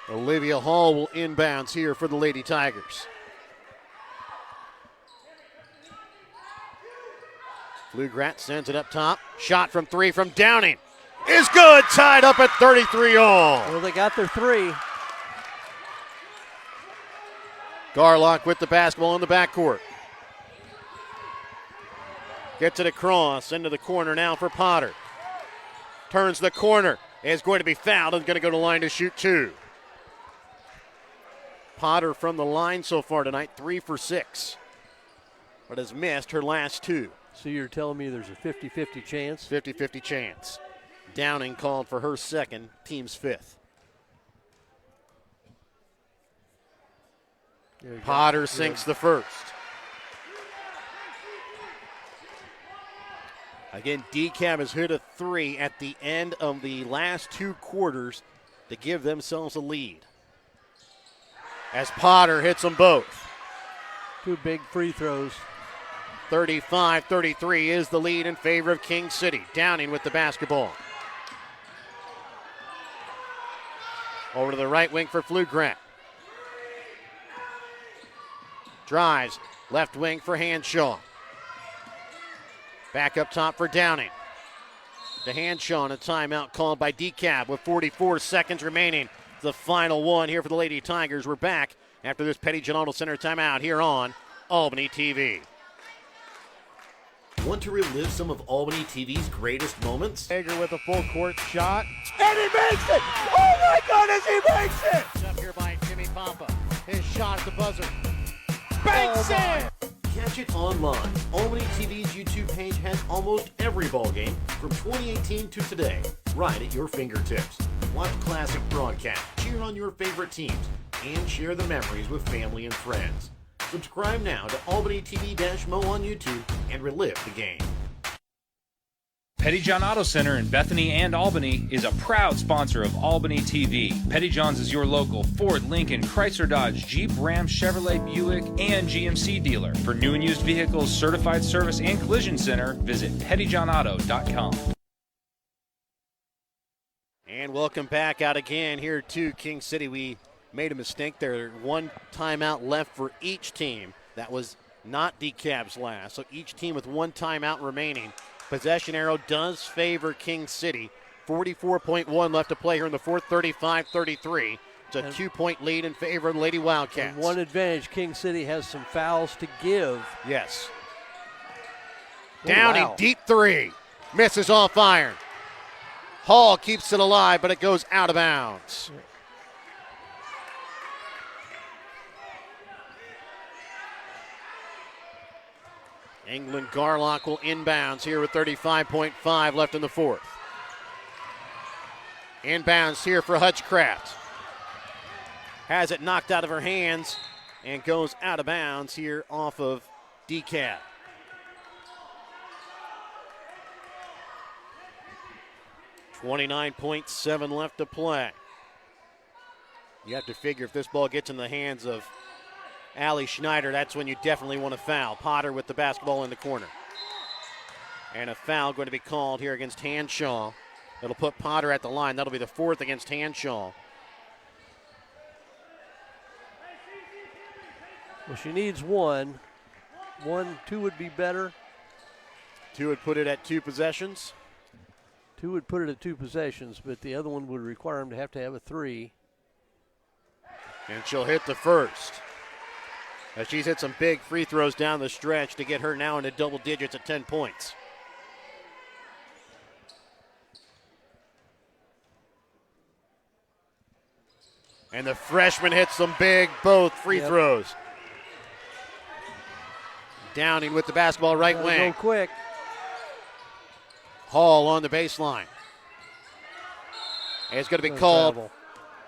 Olivia Hall will inbounds here for the Lady Tigers. Flugrat sends it up top. Shot from 3 from Downing is good. Tied up at 33 all. Well, they got their 3. Garlock with the basketball in the backcourt. Gets it across into the corner now for Potter. Turns the corner. Is going to be fouled and going to go to line to shoot 2. Potter from the line so far tonight, 3 for 6. But has missed her last 2. So you're telling me there's a 50-50 chance? 50-50 chance. Downing called for her second, team's 5th. Potter sinks the first. Again, Dekalb has hit a 3 at the end of the last 2 quarters to give themselves a lead. As Potter hits them both. 2 big free throws. 35-33 is the lead in favor of King City. Downing with the basketball. Over to the right wing for Flugrat. Drives, left wing for Hanshaw. Back up top for Downing. To Hanshaw, and a timeout called by Dekalb with 44 seconds remaining. The final one here for the Lady Tigers. We're back after this Petty John Auto Center timeout here on Albany TV. Want to relive some of Albany TV's greatest moments? Hager with a full court shot. And he makes it! Oh my goodness, he makes it! Up here by Jimmy Papa. His shot at the buzzer. Banks it! Catch it online. Albany TV's YouTube page has almost every ball game from 2018 to today, right at your fingertips. Watch classic broadcasts, cheer on your favorite teams, and share the memories with family and friends. Subscribe now to Albany TV-Mo on YouTube and relive the game. Petty John Auto Center in Bethany and Albany is a proud sponsor of Albany TV. Petty John's is your local Ford, Lincoln, Chrysler, Dodge, Jeep, Ram, Chevrolet, Buick, and GMC dealer. For new and used vehicles, certified service, and collision center, visit pettyjohnauto.com. And welcome back out again here to King City. We made a mistake there. 1 timeout left for each team. That was not Dekalb's last. So each team with 1 timeout remaining. Possession arrow does favor King City. 44.1 left to play here in the fourth, 35-33. It's a 2-point lead in favor of the Lady Wildcats. And one advantage, King City has some fouls to give. Yes. Oh, Downing, wow. deep 3. Misses off iron. Hall keeps it alive, but it goes out of bounds. England Garlock will inbounds here with 35.5 left in the fourth. Inbounds here for Hutchcraft. Has it knocked out of her hands and goes out of bounds here off of Dekalb. $29.7 left to play. You have to figure if this ball gets in the hands of Allie Schneider, that's when you definitely want to foul. Potter with the basketball in the corner. And a foul going to be called here against Hanshaw. It'll put Potter at the line. That'll be the 4th against Hanshaw. Well, she needs 1. 2 would be better. 2 would put it at 2 possessions. 2 would put it at 2 possessions, but the other one would require him to have a 3. And she'll hit the first. As she's hit some big free throws down the stretch to get her now into double digits at 10 points. And the freshman hits them big, both free throws. Downing with the basketball right wing. Go quick. Hall on the baseline. And it's going to be called. Travel.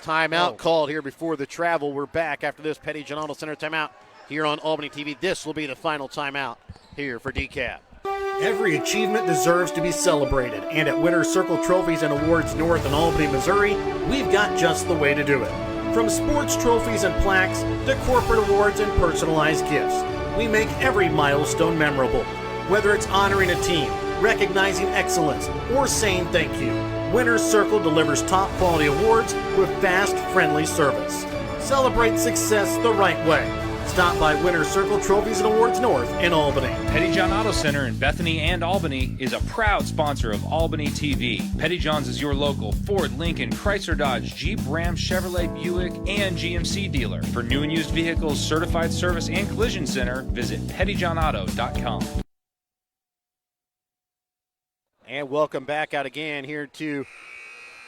Timeout called here before the travel. We're back after this Petty John Auto Center timeout here on Albany TV. This will be the final timeout here for Dekalb. Every achievement deserves to be celebrated, and at Winner's Circle Trophies and Awards North in Albany, Missouri, we've got just the way to do it. From sports trophies and plaques to corporate awards and personalized gifts, we make every milestone memorable. Whether it's honoring a team, recognizing excellence, or saying thank you, Winner's Circle delivers top quality awards with fast, friendly service. Celebrate success the right way. Stop by Winner's Circle Trophies and Awards North in Albany. Petty John Auto Center in Bethany and Albany is a proud sponsor of Albany TV. Petty John's is your local Ford, Lincoln, Chrysler, Dodge, Jeep, Ram, Chevrolet, Buick, and GMC dealer. For new and used vehicles, certified service, and collision center, visit pettyjohnauto.com. And welcome back out again here to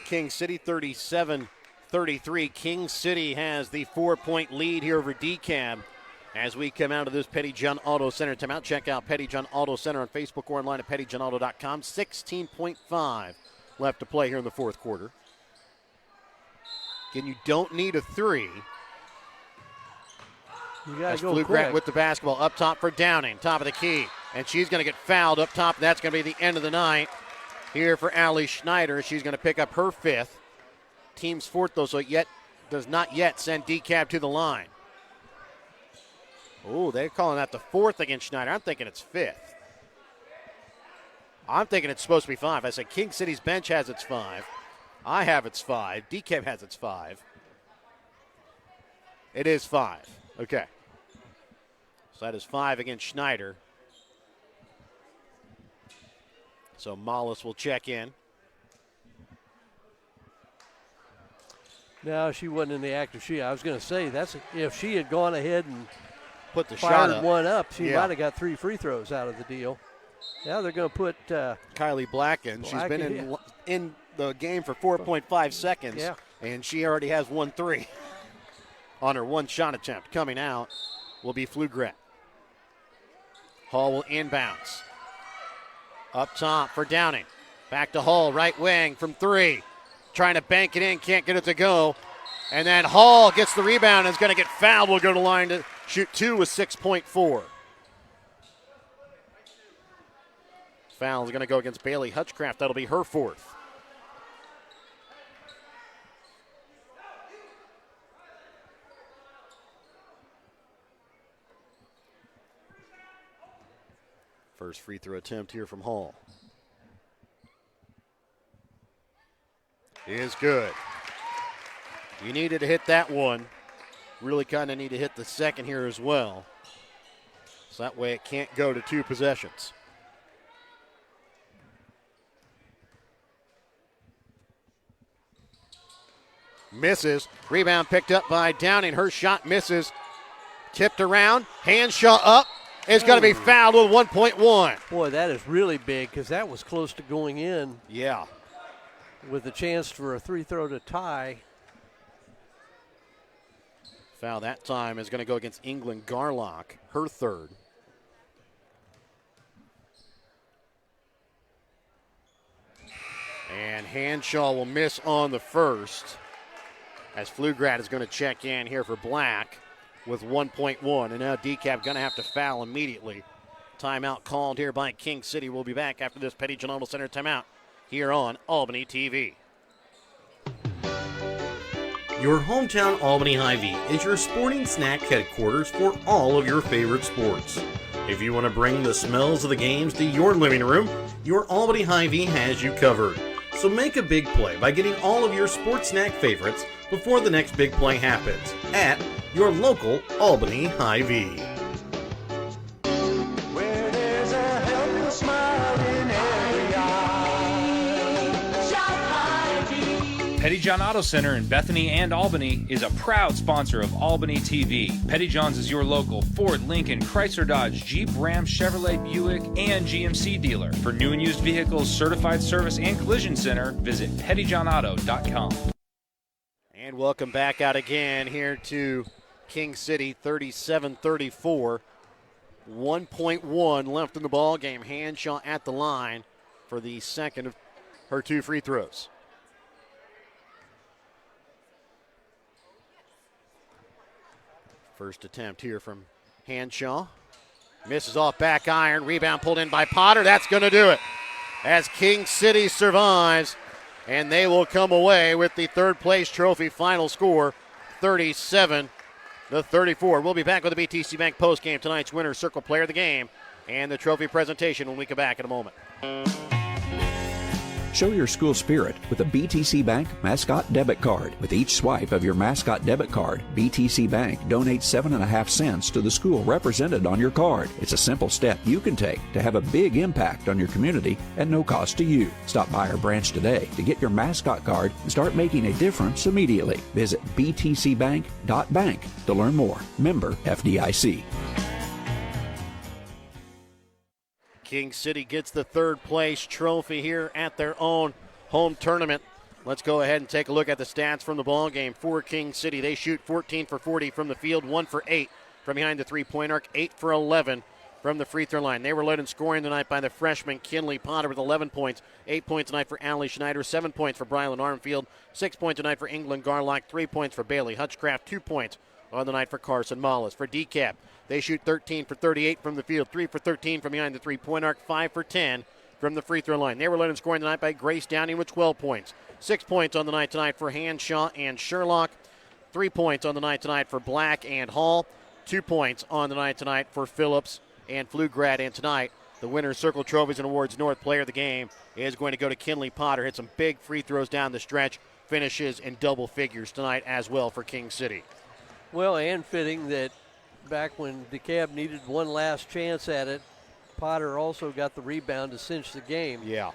King City, 37-33. King City has the 4-point lead here over Dekalb. As we come out of this Petty John Auto Center timeout, check out Petty John Auto Center on Facebook or online at pettyjohnauto.com. 16.5 left to play here in the fourth quarter. Again, you don't need a three. You got to go Fluke quick. with the basketball up top for Downing, top of the key. And she's going to get fouled up top. That's going to be the end of the night here for Allie Schneider. She's going to pick up her fifth. Team's fourth, though, so it does not yet send Dekalb to the line. Oh, they're calling that the fourth against Schneider. I'm thinking it's fifth. I'm thinking it's supposed to be five. I said King City's bench has its five. I have its five. Dekalb has its five. It is five. Okay. So that is five against Schneider. So Mollis will check in. No, she wasn't in the active sheet. I was going to say, if she had gone ahead and put the fired shot up. one up, she might have got 3 free throws out of the deal. Now they're going to put Kylie Black in. She's been in the game for 4.5 seconds, and she already has 1 3 on her one shot attempt. Coming out will be Flugret. Hall will inbounds. Up top for Downing. Back to Hall, right wing from 3. Trying to bank it in, can't get it to go. And then Hall gets the rebound and is going to get fouled. Will go to line to shoot 2 with 6.4. Foul is going to go against Bailey Hutchcraft. That'll be her fourth. First free throw attempt here from Hall. Is good. You needed to hit that one. Really kind of need to hit the second here as well. So that way it can't go to 2 possessions. Misses. Rebound picked up by Downing. Her shot misses. Tipped around. Handshot up. It's going to be fouled with 1.1. Boy, that is really big because that was close to going in. Yeah. With a chance for a 3-throw to tie. Foul that time is going to go against England Garlock, her third. And Hanshaw will miss on the first, as Flugrat is going to check in here for Black with 1.1. And now Dekalb going to have to foul immediately. Timeout called here by King City. We'll be back after this Petty John Auto Center timeout here on Albany TV. Your hometown Albany Hy-Vee is your sporting snack headquarters for all of your favorite sports. If you want to bring the smells of the games to your living room, your Albany Hy-Vee has you covered. So make a big play by getting all of your sports snack favorites before the next big play happens at your local Albany Hy-Vee. Where there's a helpful smile in every eye. Shop Hy-Vee. Petty John Auto Center in Bethany and Albany is a proud sponsor of Albany TV. Petty John's is your local Ford, Lincoln, Chrysler, Dodge, Jeep, Ram, Chevrolet, Buick, and GMC dealer. For new and used vehicles, certified service, and collision center, visit pettyjohnauto.com. And welcome back out again here to King City, 37-34. 1.1 left in the ball game. Hanshaw at the line for the second of her 2 free throws. First attempt here from Hanshaw. Misses off back iron. Rebound pulled in by Potter. That's going to do it. As King City survives, and they will come away with the third place trophy. Final score 37-34. We'll be back with the BTC Bank postgame. Tonight's winner circle player of the game and the trophy presentation when we come back in a moment. Show your school spirit with a BTC Bank Mascot Debit Card. With each swipe of your Mascot Debit Card, BTC Bank donates 7.5 cents to the school represented on your card. It's a simple step you can take to have a big impact on your community at no cost to you. Stop by our branch today to get your Mascot Card and start making a difference immediately. Visit btcbank.bank to learn more. Member FDIC. King City gets the third place trophy here at their own home tournament. Let's go ahead and take a look at the stats from the ball game for King City. They shoot 14 for 40 from the field, 1 for 8 from behind the three-point arc, 8 for 11 from the free throw line. They were led in scoring tonight by the freshman Kinley Potter with 11 points, 8 points tonight for Allie Schneider, 7 points for Brylan Armfield, 6 points tonight for England Garlock, 3 points for Bailey Hutchcraft, 2 points on the night for Carson Mollis. For Dekalb, they shoot 13 for 38 from the field, 3 for 13 from behind the three-point arc, 5 for 10 from the free throw line. They were led in scoring tonight by Grace Downing with 12 points. 6 points on the night tonight for Hanshaw and Sherlock. 3 points on the night tonight for Black and Hall. 2 points on the night tonight for Phillips and Pflugrad. And tonight, the Winner's Circle Trophies and Awards North Player of the Game is going to go to Kinley Potter. Hit some big free throws down the stretch. Finishes in double figures tonight as well for King City. Well, and fitting that back when Dekalb needed one last chance at it, Potter also got the rebound to cinch the game. Yeah.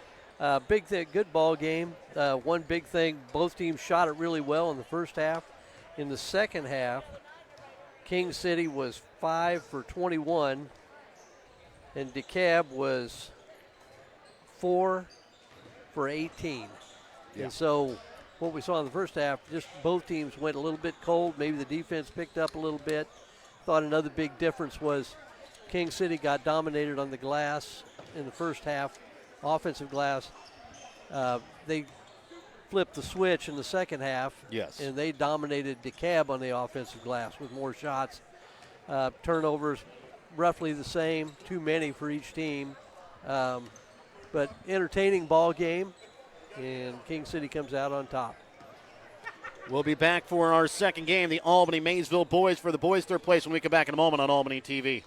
Big thing, good ball game. One big thing, both teams shot it really well in the first half. In the second half, King City was 5 for 21, and Dekalb was 4 for 18. Yeah. And so what we saw in the first half, just both teams went a little bit cold. Maybe the defense picked up a little bit. Thought another big difference was King City got dominated on the glass in the first half, offensive glass. They flipped the switch in the second half. Yes. And they dominated Dekalb on the offensive glass with more shots. Turnovers roughly the same, too many for each team. But entertaining ball game, and King City comes out on top. We'll be back for our second game, the Albany-Maysville boys for the boys' third place when we come back in a moment on Albany TV.